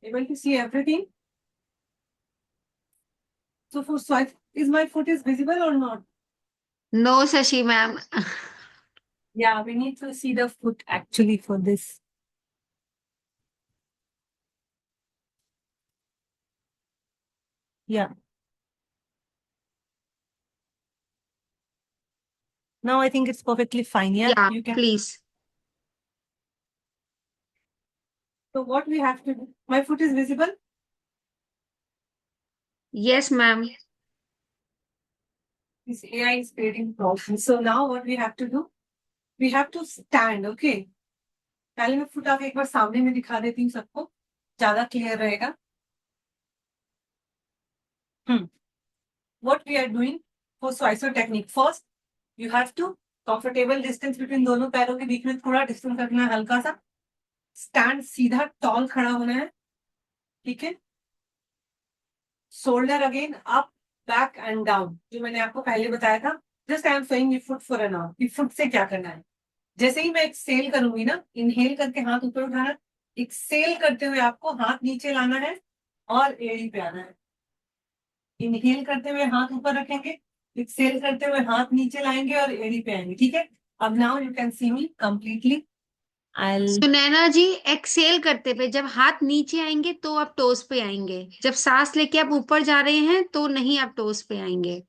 Able to see everything? So for swipe, is my foot is visible or not? No, Shashi ma'am. Yeah, we need to see the foot actually for this. Yeah. Now I think it's perfectly fine. Yeah, Yeah, you can. please. So what we have to do? My foot is visible. Yes, ma'am. This AI is creating problems. So now what we have to do? We have to stand. Okay. पहले मैं foot आके एक बार सामने में दिखा देती हूँ सबको, ज्यादा क्लियर रहेगा. What we are doing for Swicer technique? First, you have to comfortable distance between दोनों पैरों के बीच में थोड़ा डिस्टेंस रखना है, हल्का सा. स्टैंड सीधा टॉल खड़ा होना है. ठीक है. Shoulder again up, back and down, जो मैंने आपको पहले बताया था. जस्ट आई एम सेइंग ये फुट फॉर एन आवर. ये फुट से क्या करना है? जैसे ही मैं एक्सेल करूंगी ना, इनहेल करके हाथ ऊपर उठाना, एक्सेल करते हुए आपको हाथ नीचे लाना है और एड़ी पे आना है. इनहेल करते हुए हाथ ऊपर रखेंगे, एक्सेल करते हुए हाथ नीचे लाएंगे और एड़ी पे आएंगे. ठीक है. अब now you can see me completely. आई सुनैना जी, एक्सेल करते पे जब हाथ नीचे आएंगे तो आप टोस पे आएंगे, जब सांस लेके आप ऊपर जा रहे हैं तो नहीं, आप टोस पे आएंगे.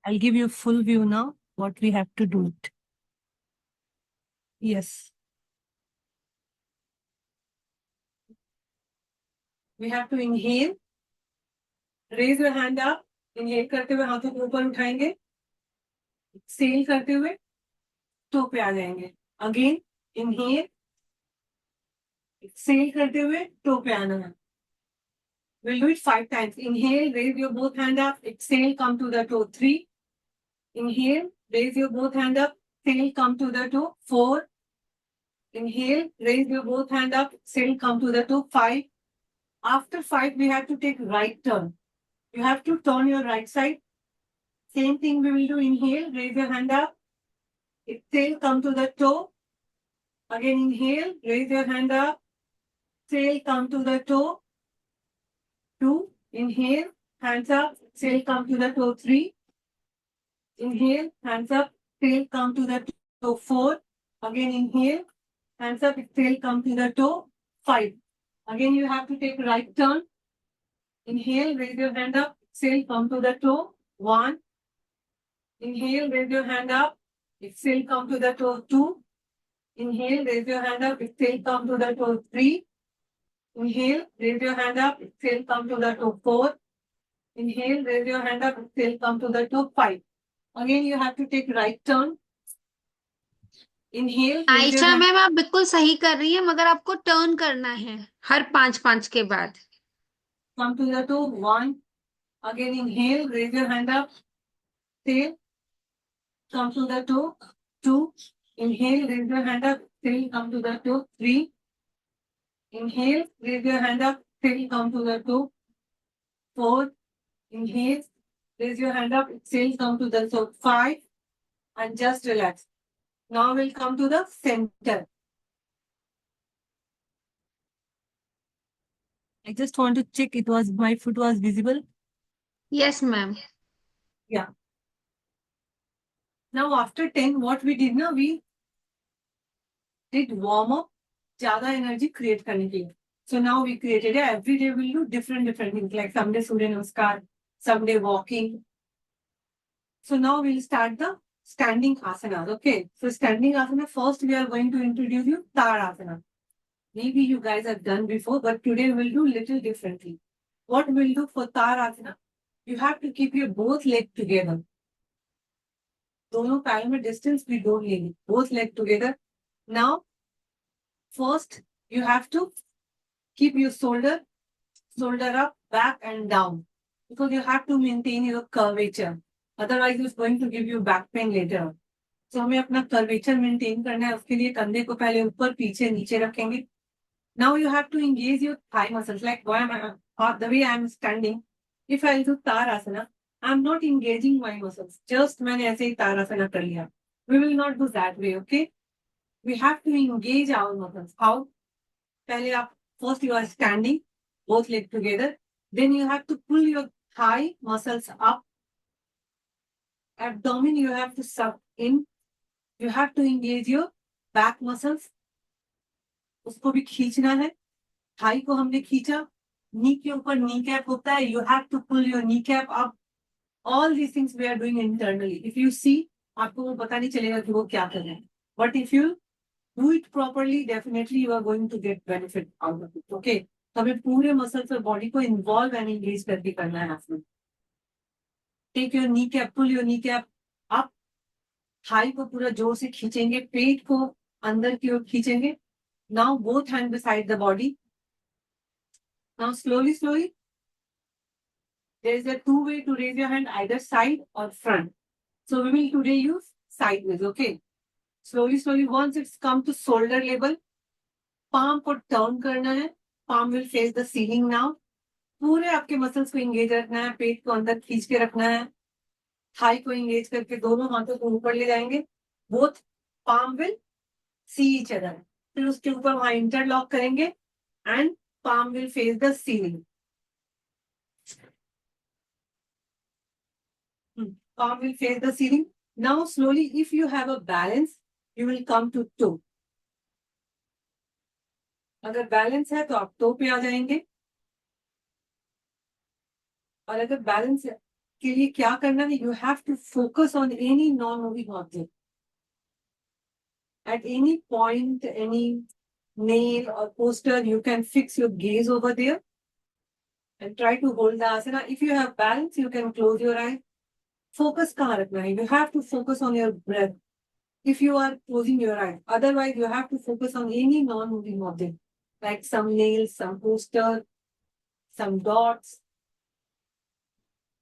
I'll give you full view now what we have to do it. Yes. We have to inhale. Raise your hand up. Inhale करते हुए हाथों को ऊपर उठाएंगे. Exhale करते हुए टो पे आ जाएंगे. Again inhale. Exhale करते हुए टो पे आना है. We'll do it 5 times. Inhale, raise your both hand up. Exhale, come to the toe. 3. Inhale, raise your both hand up. Exhale, come to the toe. 4. Inhale, raise your both hand up. Exhale, come to the toe. 5. After 5, we have to take right turn. You have to turn your right side. Same thing we will do. Inhale, raise your hand up. Exhale, come to the toe. Again, inhale, raise your hand up. Exhale, come to the toe. 2. Inhale, hands up. Exhale, come to the toe. 3. Inhale, hands up. Exhale, come to the toe. 4. Again, inhale, hands up. Exhale, come to the toe. 5. Again, you have to take right turn. Inhale, raise your hand up. Exhale, come to the toe. 1. Inhale, raise your hand up. Exhale, come to the toe. 2. Inhale, raise your hand up. Exhale, come to the toe. 3. Inhale, raise your hand up. Exhale, come to the toe. 4. Inhale, raise your hand up. Exhale, come to the toe. 5. Again, you have to take right turn. Inhale, raise your Ayesha hand. Ma'am, आप बिल्कुल सही कर रही हैं, मगर आपको turn करना है हर 5-5 के बाद. Come to the toe. 1. Again, inhale, raise your hand up. Exhale, come to the toe. 2. Inhale, raise your hand up. Exhale, come to the toe. 3. Inhale, raise your hand up. Exhale, come to the toe. 4. Inhale, raise your hand up. Exhale, come to the toe. 5. And just relax. Now we'll come to the center. I just want to check my foot was visible. Yes ma'am. Yeah. Now after 10, what we did now, we did warm up, ज़्यादा energy create करने के लिए. So now we created every day we'll do different things, like someday Surya Namaskar, someday walking. So now we'll start the standing asanas. Okay. So standing asana, first we are going to introduce you Tarasana. Maybe you guys have done before, but today we'll do little differently. What we'll do for Tarasana, you have to keep your both legs together. दोनों पैरों में distance we don't need. Both legs together. Now, first you have to keep your shoulder up, back and down, because you have to maintain your curvature. Otherwise, it's going to give you back pain later. So हमें अपना curvature maintain करना है. उसके लिए कंधे को पहले ऊपर पीछे नीचे रखेंगे. Now you have to engage your thigh muscles, like the way I am standing. If I do Tarasana, I am not engaging my muscles. Just मैंने ऐसे ही Tarasana कर लिया. We will not do that way, okay? We have to engage our muscles. How? पहले आप first you are standing, both legs together. Then you have to pull your thigh muscles up abdomen you have to suck in. You have to engage your back muscles. उसको भी खींचना है. Thai को हमने खींचा. नी के ऊपर नी कैप होता है. You have to pull your knee cap up. All these things we are doing internally. If you see, आपको वो पता नहीं चलेगा कि वो क्या कर रहे हैं. But if you do it properly, definitely you are going to get benefit out of it. Okay? तो हमें पूरे मसल्स और बॉडी को इन्वॉल्व एंड एंगेज करके करना है आपने. Take your knee cap, pull your knee cap up. Thigh को पूरा जोर से खींचेंगे. पेट को अंदर की ओर खींचेंगे. Now both hands beside the body. Now slowly, slowly. There is a two way to raise your hand, either side or front. So we will today use sideways, okay? Slowly, slowly. Once it's come to shoulder level, palm को turn करना है. Palm will face the ceiling now. पूरे आपके muscles को engage रखना है. पेट को अंदर खींच के रखना है. थाई को इंगेज करके दोनों हाथों को ऊपर ले जाएंगे. Both palm will see each other. फिर उसके ऊपर वहां इंटरलॉक करेंगे and palm will face the ceiling. Palm will face the ceiling. Now slowly, if you have a balance, you will come to toe. अगर बैलेंस है तो आप toe पे आ जाएंगे. और अगर बैलेंस के लिए क्या करना है, you have to focus on any non-moving object. At any point, any nail or poster, you can fix your gaze over there and try to hold the asana. If you have balance, you can close your eyes. Focus कहाँ रखना है? You have to focus on your breath. If you are closing your eyes, otherwise you have to focus on any non-moving object, like some nails, some poster, some dots.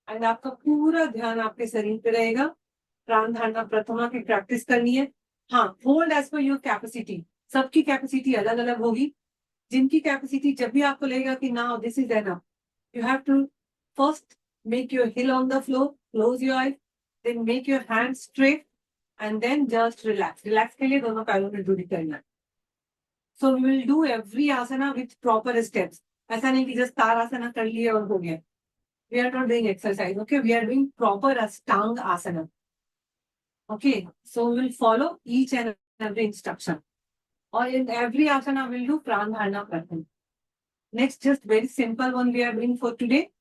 And आपका पूरा ध्यान आपके शरीर पे रहेगा. प्राण धारणा प्रथमा की प्रैक्टिस करनी है. हाँ, hold as per your capacity. सबकी कैपेसिटी अलग अलग होगी. जिनकी कैपेसिटी जब भी आपको लगेगा कि now this is enough, you have to first make your heel on the floor, close your eyes, then make your hand straight and then just relax. Relax के लिए दोनों पैरों में दूरी करना है. So we will do every asana with proper steps. ऐसा नहीं कि जस्ट तार आसना कर लिए और हो गया. We are not doing exercise, okay? We are doing proper Ashtanga asana. Okay, so we will follow each and every instruction. Or in every asana, we'll do Pranadharana Pratham. Next, just very simple one we are doing for today.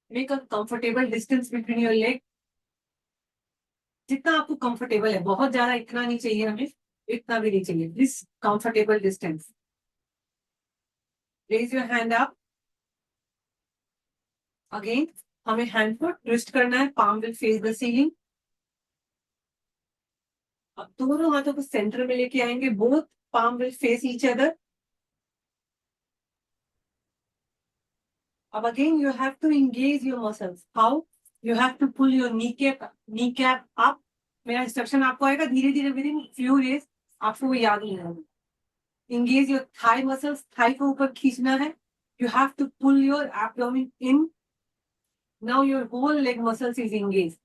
Make a comfortable distance between your leg. जितना आपको comfortable है, बहुत ज्यादा इतना नहीं चाहिए हमें, इतना भी नहीं चाहिए. This comfortable distance. Raise your hand up. Again, हमें हैंड को ट्विस्ट करना है. Palm will face the ceiling. अब दोनों हाथों को सेंटर में लेके आएंगे. Both palm will face each other. अब again you have to engage your muscles. How? You have to pull your knee cap up. मेरा इंस्ट्रक्शन आपको आएगा धीरे धीरे विद इन फ्यू डेज. आपको वो याद नहीं रहेगा. Engage your thigh muscles. Thigh को ऊपर खींचना है. You have to pull your abdomen in. Now your whole leg muscles is engaged.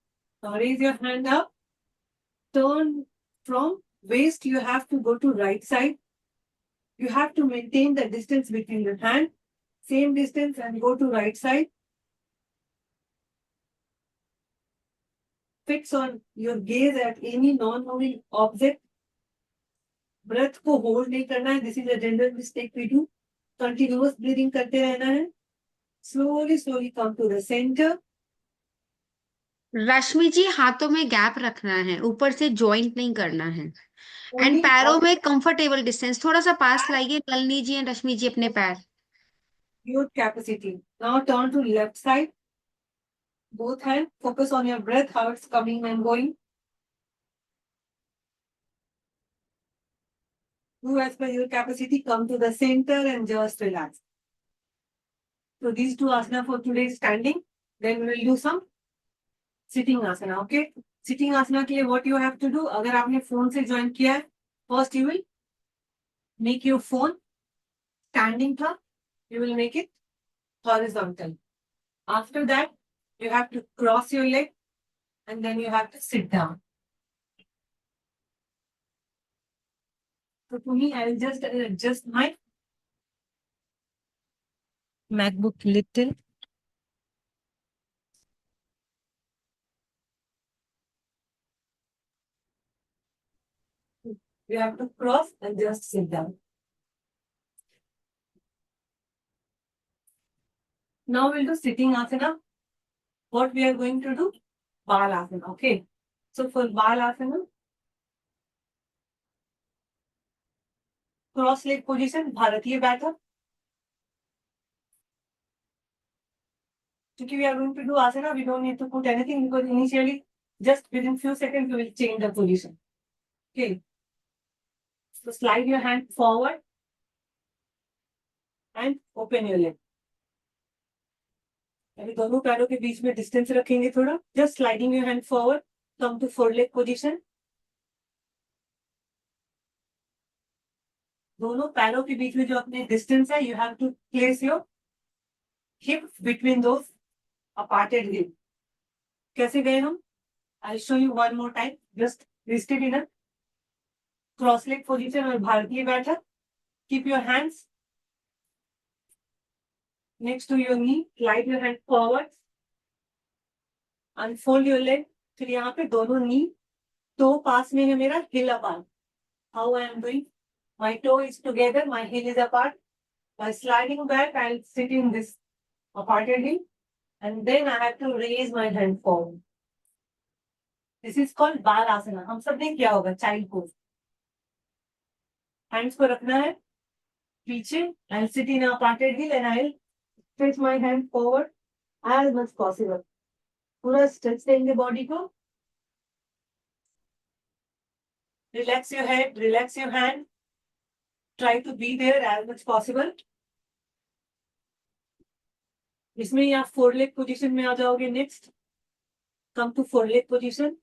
Now raise your hand up. Turn from waist. You have to go to right side. You have to maintain the distance between the hand. Same distance and go to right side. Fix on your gaze at any non-moving object. Breath को hold नहीं करना है. This is a general mistake we do. Continuous breathing करते रहना है. Slowly, slowly come to the center. रश्मि जी, हाथों में gap रखना है, ऊपर से जॉइंट नहीं करना है. एंड Only पैरों में कंफर्टेबल डिस्टेंस. थोड़ा सा पास लाइए नलिनी जी एंड रश्मि जी अपने पैर. your capacity. Now turn to left side. Both hands. Focus on your breath, how it's coming and going. Do as per your capacity. Come to the center and just relax. So these two asana for today standing. Then we will do some sitting asana. Okay. Sitting asana के लिए what you have to do? अगर आपने phone से join किया है, first you will make your phone standing था. You will make it horizontal. After that, you have to cross your leg and then you have to sit down. So to me, I will just adjust my MacBook little. You have to cross and just sit down. Now we'll do sitting asana. What we are going to do? Balasana. Okay. So for Balasana, cross leg position, Bharatiya बैठक. Because we are going to do asana, we don't need to put anything because initially, just within few seconds, we will change the position. Okay. So slide your hand forward and open your leg. अभी दोनों पैरों के बीच में distance रखेंगे थोड़ा. Just sliding your hand forward, come to four leg position. दोनों पैरों के बीच में जो अपने डिस्टेंस है, you have to place your hip between those aparted hip. कैसे गए हम? I'll show you one more time. Just wrist it in a cross leg position और भारतीय बैठक. Keep your hands next to your knee. Slide your hand forward. Unfold your leg. फिर यहाँ पे दोनों knee toe पास में है मेरा, heel apart. How I am doing? My toe is together, my heel is apart. By sliding back, I'll sit in this aparted heel, and then I have to raise my hand forward. This is called Balasana. हम सब ने किया होगा child pose. Hands को रखना है पीछे. I'll sit in a aparted heel and I'll stretch my hand forward as much possible. पूरा stretch देंगे body को. Relax your head, relax your hand. Try to be there as much possible. इसमें ही आप four leg position में आ जाओगे next. Come to four leg position.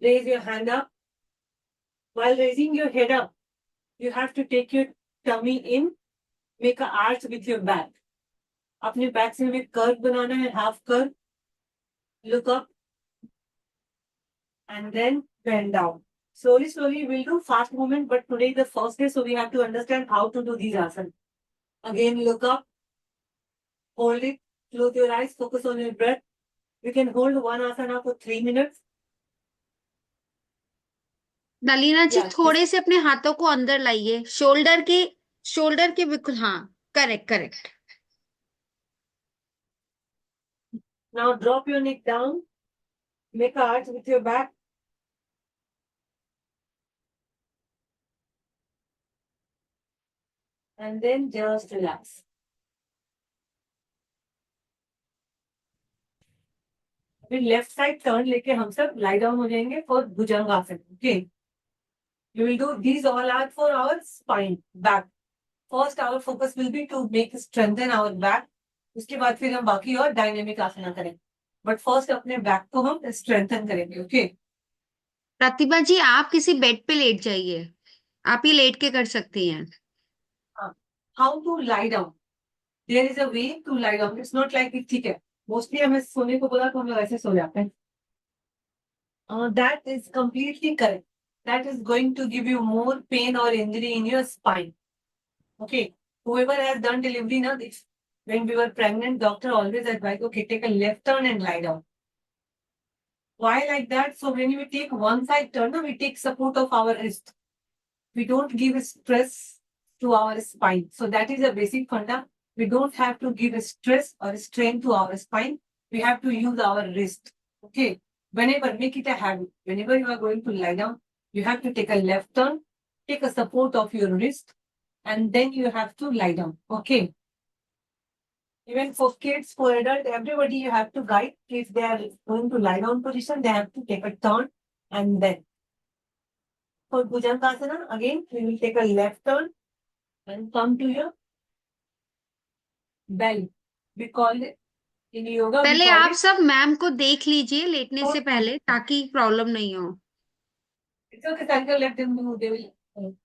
Raise your hand up. While raising your head up, you have to take your tummy in. Make an arch with your back. अपने back से हमें curve बनाना है, half curve. Look up. And then bend down. Slowly, slowly, we'll do fast movement, but today is the first day, so we have to understand how to do these asanas. Again, look up. Hold it. Close your eyes. Focus on your breath. You can hold one asana for 3 minutes. नलीना ji Yeah, थोड़े से अपने हाथों को अंदर लाइए, shoulder के बिल्कुल. हाँ, correct. Now drop your neck down. Make an arch with your back. And then just relax. फिर लेफ्ट साइड टर्न लेके हम सब lie down हो जाएंगे for bhujangasana. Okay. You will do these all are for our spine, back. First, our focus will be to make strengthen our back. उसके बाद फिर हम बाकी और डायनेमिक आसना करेंगे. But first अपने back को हम strengthen करेंगे. Okay. प्रतिभा जी आप किसी बेड पे लेट जाइए, आप ही लेट के कर सकती हैं. How to lie down? There is a way to lie down. It's not like it ठीक है. Mostly हमें सोने को बोला तो हम लोग ऐसे सो जाते हैं. That is completely correct. That is going to give you more pain or injury in your spine. Okay. Whoever has done delivery now, when we were pregnant, doctor always advised, okay, take a left turn and lie down. Why like that? So when we take one side turn, we take support of our wrist. We don't give stress to our spine. So that is a basic funda. We don't have to give stress or strain to our spine. We have to use our wrist. Okay. Whenever, make it a habit. Whenever you are going to lie down, you have to take a left turn, take a support of your wrist, and then you have to lie down. Okay. Even for kids, for adults, everybody you have to guide. If they are going to lie down position, they have to take a turn and then. For Bhujangasana, again, we will take a left turn and come to your belly. We call it in yoga. पहले आप सब ma'am को देख लीजिए लेटने से पहले ताकि प्रॉब्लम नहीं हो. It's okay, Sanka, let them do. They will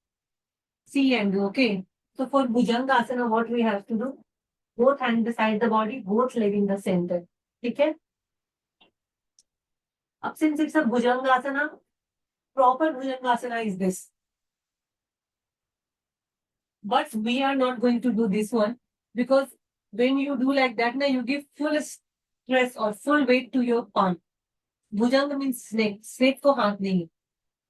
see and do. Okay. So for Bhujangasana, what we have to do? Both hands beside the body, both leg in the center. Okay. Up since it's a Bhujangasana, proper Bhujangasana is this. But we are not going to do this one because when you do like that, now you give full stress or full weight to your palm. Bhujanga means snake. Snake को हाथ नहीं.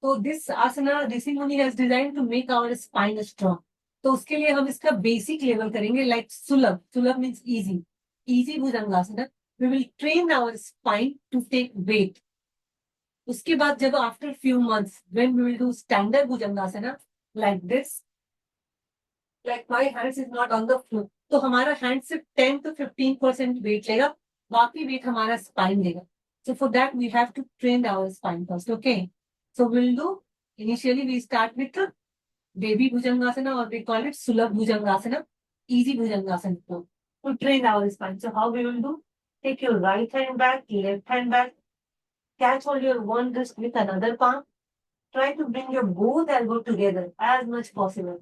तो this asana rishi muni has design to make our spine strong. तो उसके लिए हम इसका basic level करेंगे like Sulabh. Sulabh means easy. Easy Bhujangasana. We will train our spine to take weight. उसके बाद जब after few months when we will do standard Bhujangasana like this, like my hands is not on the floor, तो हमारा hand सिर्फ 10 to 15% wait लेगा, बाकी wait हमारा spine लेगा. So for that we have to train our spine first. Okay, so we'll do, initially we start with the baby bhujangasana, or we call it sulabh bhujangasana, easy bhujangasana, to train our spine. So how we will do? Take your right hand back, left hand back, catch hold your one wrist with another palm, try to bring your both elbow together as much possible.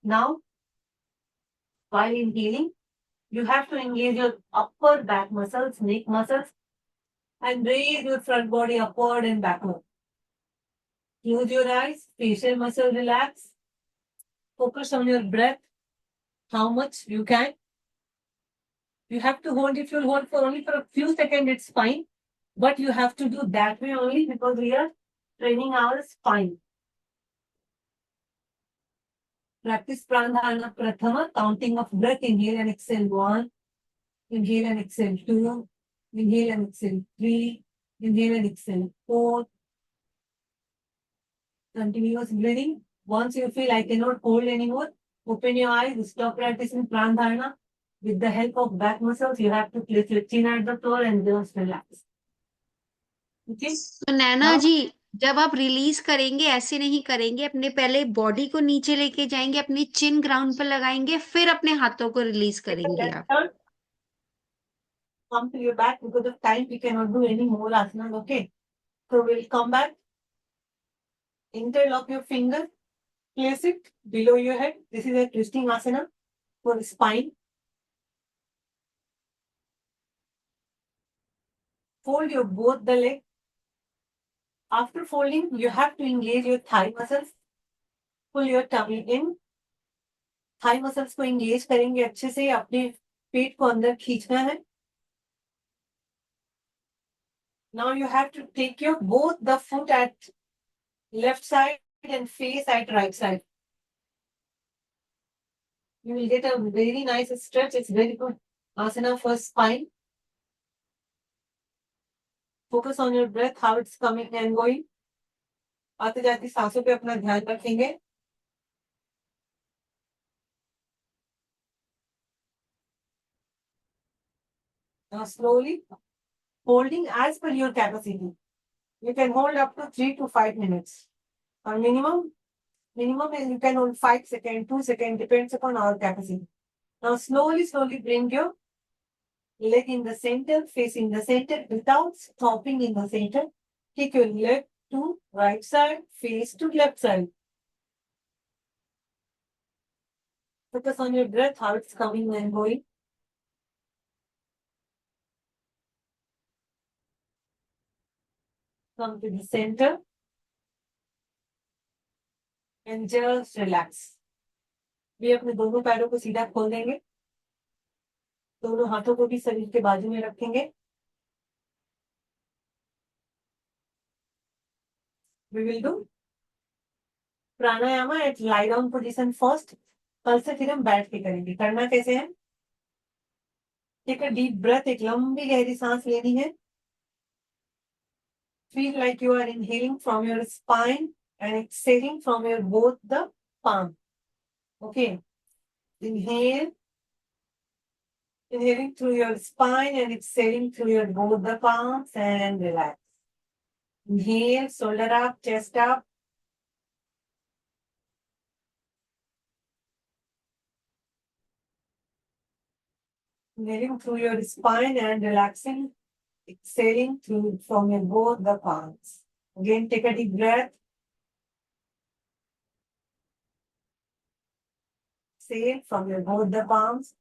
Now while inhaling, you have to engage your upper back muscles, neck muscles, and raise your front body upward and backward. Close your eyes, facial muscle relax. Focus on your breath, how much you can. You have to hold, if you'll hold for only for a few seconds, it's fine. But you have to do that way only because we are training our spine. Practice Pranadhana Prathama, counting of breath, inhale and exhale 1, inhale and exhale 2, inhale and exhale 3, inhale and exhale 4. Continuous breathing. Once you feel I cannot hold anymore, open your eyes, stop practicing Pranadhana. With the help of back muscles, you have to place your chin at the floor and just relax. Okay? तो नैना Now, जी, जब आप release करेंगे ऐसे नहीं करेंगे, अपने पहले body को नीचे लेके जाएंगे, अपनी चिन ग्राउंड पर लगाएंगे, फिर अपने हाथों को रिलीज करेंगे आप. come to your back because of time we cannot do any more asanas. Okay? So we'll come back. Interlock your finger. Place it below your head. This is a twisting asana for the spine. Fold your both the leg. After folding, you have to engage your thigh muscles. Pull your tummy in. Thigh muscles को engage करेंगे अच्छे से, अपने पेट को अंदर खींचना है. Now you have to take your both the foot at left side and face at right side. You will get a very nice stretch. It's very good asana for spine. Focus on your breath, how it's coming and going. आते जाती सांसों पे अपना ध्यान रखेंगे. Now slowly holding as per your capacity. You can hold up to 3 to 5 minutes. Or minimum is you can hold 5 seconds, 2 seconds, depends upon our capacity. Now slowly bring your leg in the center, facing the center without stopping in the center. Take your leg to right side, face to left side. Focus on your breath, how it's coming and going. Come to the center and just relax. भी अपने दोनों पैरों को सीधा खोल देंगे. दोनों हाथों को भी शरीर के बाजू में रखेंगे. We will do pranayama at lie down position first. कल से फिर हम बैठ के करेंगे. करना कैसे है? टेक अ डीप ब्रेथ, एक लंबी गहरी सांस लेनी है. Feel like you are inhaling from your spine and exhaling from your both the palm. Okay. Inhaling through your spine and exhaling through your both the palms and relax. Inhale, shoulder up, chest up. Inhaling through your spine and relaxing, exhaling through from your both the palms. Again, take a deep breath. Exhale from your both the palms.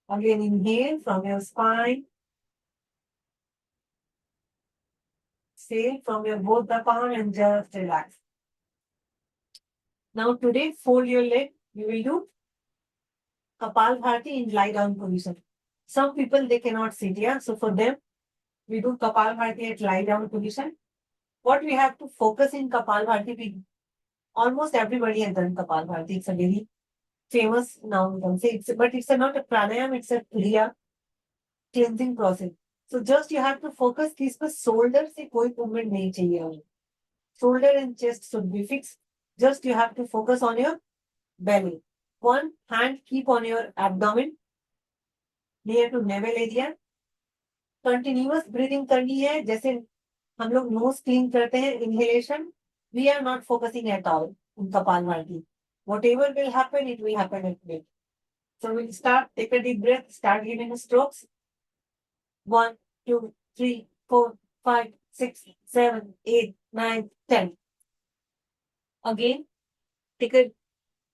Again, inhale from your spine. Exhale from your both the palm and just relax. Now today, fold your leg. You will do Kapalbhati in lie down position. Some people, they cannot sit here. So for them, we do Kapalbhati at lie down position. what we have to focus in Kapalbhati, almost everybody has done Kapalbhati. It's a very famous now, you can say. It's not a pranayam, it's a kriya cleansing process. So just you have to focus कि इसमें shoulder से कोई movement नहीं चाहिए हमें. Shoulder and chest should be fixed. Just you have to focus on your belly. One hand keep on your abdomen near to navel area. Continuous breathing करनी है जैसे हम लोग nose clean करते हैं inhalation. We are not focusing at all in Kapalbhati. Whatever will happen, it will happen at will. So we'll start. Take a deep breath. Start giving strokes. 1, 2, 3, 4, 5, 6, 7, 8, 9, 10. Again, take a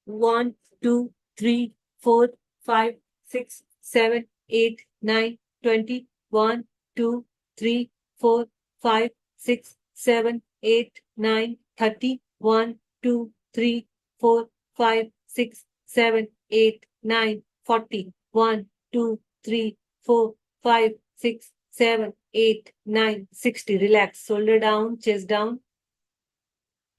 1, 2, 3, 4, 5, 6, 7, 8, 9, 20. 1, 2, 3, 4, 5, 6, 7, 8, 9, 30. 1, 2, 3, 4, 5, 6, 7, 8, 9, 40. 1, 2, 3, 4, 5, 6, 7, 8, 9, 60. Relax. Shoulder down, chest down.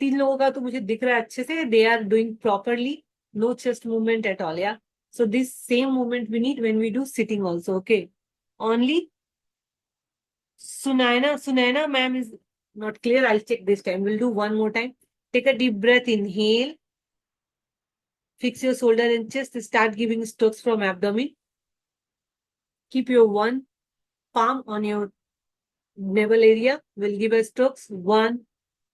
3 लोगों का तो मुझे दिख रहा है अच्छे से. They are doing properly. No chest movement at all. Yeah. So this same movement we need when we do sitting also. Okay. Only Sunaina ma'am is not clear. I'll check this time. We'll do one more time. Take a deep breath. Inhale. Fix your shoulder and chest. Start giving strokes from abdomen. Keep your one palm on your navel area. We'll give a strokes. 1,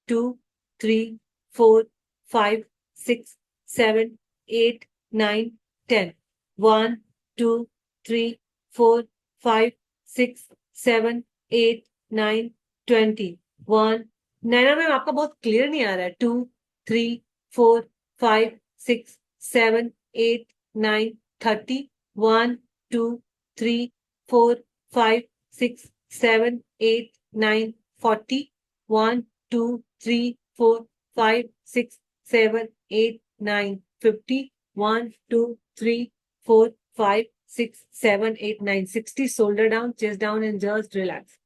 2, 3, 4, 5, 6, 7, 8, 9, 10. 1, 2, 3, 4, 5, 6, 7, 8, 9, 20. 1. Naina ma'am आपका बहुत clear नहीं आ रहा है. 2, 3, 4, 5, 6, 7, 8, 9, 30. 1, 2, 3, 4, 5, 6, 7, 8, 9, 40. 1, 2, 3, 4, 5, 6, 7, 8, 9, 50. 1, 2, 3, 4, 5, 6, 7, 8, 9, 60. Shoulder down, chest down and just relax.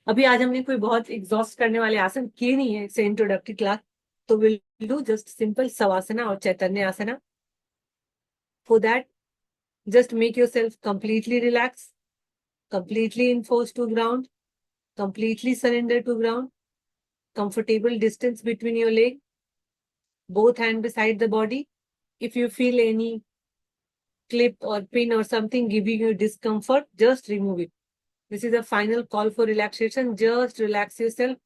अभी आज हमने कोई बहुत एग्जॉस्ट करने वाले आसन किए नहीं है से इंट्रोडक्टरी क्लास, तो will do just simple savasana और chaitanya asana. For that just make yourself completely relaxed, completely enforced to ground, completely surrender to ground, comfortable distance between your leg, both hand beside the body. If you feel any clip or pin or something giving you discomfort, just remove it. This is a final call for relaxation. Just relax yourself.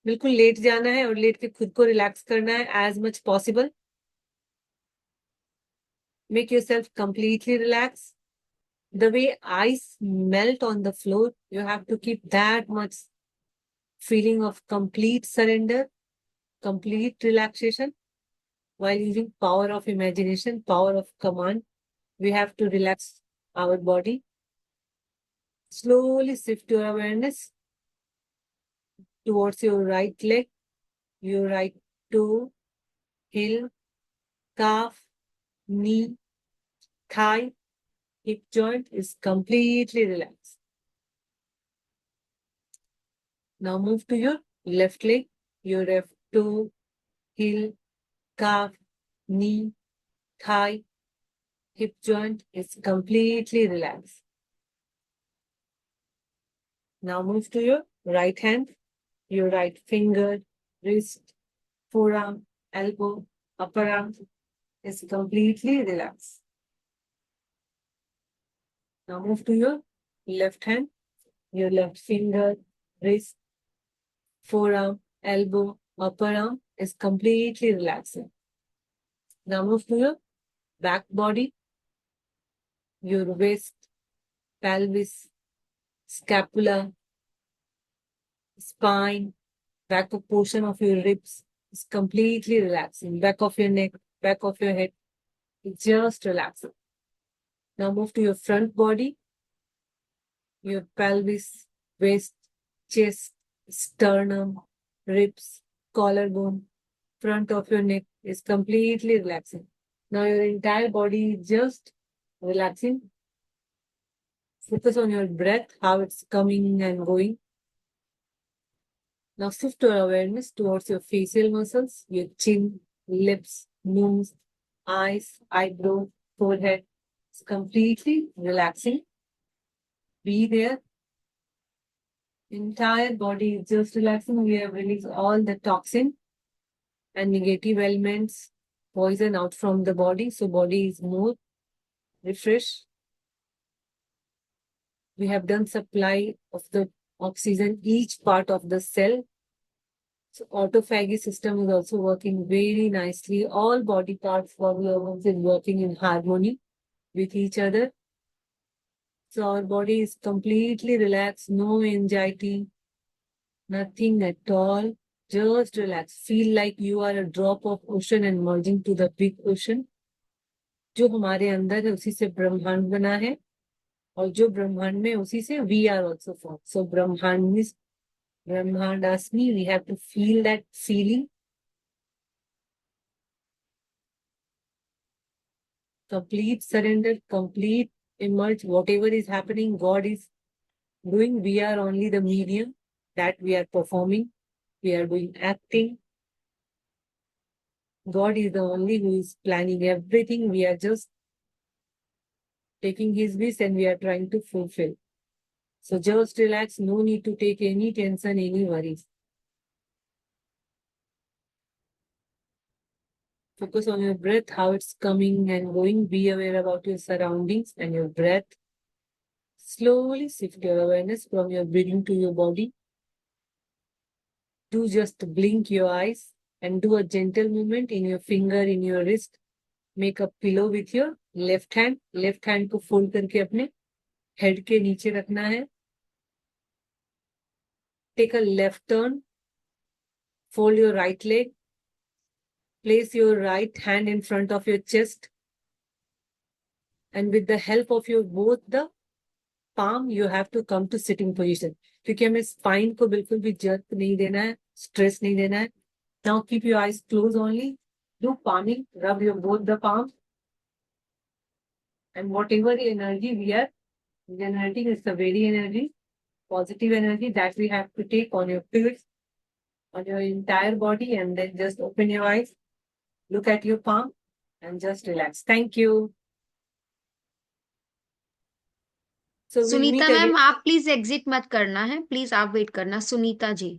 बिल्कुल late जाना है और late के खुद को relax करना है as much possible. Make yourself completely relaxed. The way ice melt on the floor, you have to keep that much feeling of complete surrender, complete relaxation, while using power of imagination, power of command. We have to relax our body. Slowly shift your awareness towards your right leg, your right toe, heel, calf, knee, thigh, hip joint is completely relaxed. Now move to your left leg, your left toe, heel, calf, knee, thigh, hip joint is completely relaxed. Now move to your right hand, your right finger, wrist, forearm, elbow, upper arm is completely relaxed. Now move to your left hand, your left finger, wrist, forearm, elbow, upper arm is completely relaxing. Now move to your back body, your waist, pelvis, scapula, spine, back portion of your ribs is completely relaxing. Back of your neck, back of your head is just relaxing. Now move to your front body, your pelvis, waist, chest, sternum, ribs, collarbone, front of your neck is completely relaxing. Now your entire body is just relaxing. Focus on your breath, how it's coming and going. Now shift your awareness towards your facial muscles, your chin, lips, nose, eyes, eyebrow, forehead. It's completely relaxing. Be there. Entire body is just relaxing. We have released all the toxin and negative elements, poison out from the body. So body is more refreshed. We have done supply of the oxygen each part of the cell. So autophagy system is also working very nicely. All body parts, body organs is working in harmony with each other. So our body is completely relaxed, no anxiety, nothing at all. Just relax. Feel like you are a drop of ocean and merging to the big ocean. जो हमारे अंदर है उसी से ब्रह्मांड बना है और जो ब्रह्मांड में उसी से we are also formed. So Brahmandasmi, we have to feel that feeling. Complete surrender, complete emerge. Whatever is happening, God is doing. We are only the medium that we are performing. We are doing acting. God is the only who is planning everything. We are just taking his wish and we are trying to fulfill. So just relax. No need to take any tension, any worries. Focus on your breath, how it's coming and going. Be aware about your surroundings and your breath. Slowly shift your awareness from your breathing to your body. Do just blink your eyes and do a gentle movement in your finger, in your wrist. Make a pillow with your left hand. Left hand को fold करके अपने head के नीचे रखना है. Take a left turn. Fold your right leg. Place your right hand in front of your chest. And with the help of your both the palm, you have to come to sitting position. क्योंकि हमें spine को बिल्कुल भी jerk नहीं देना है, stress नहीं देना है. Now keep your eyes closed only. Do palming, rub your both the palms. And whatever energy we are generating is the very energy, positive energy that we have to take on your feet, on your entire body, and then just open your eyes, look at your palm, and just relax. Thank you. So we'll meet Sunita again. Ma'am, आप please exit मत करना है, please आप wait करना, सुनीता जी.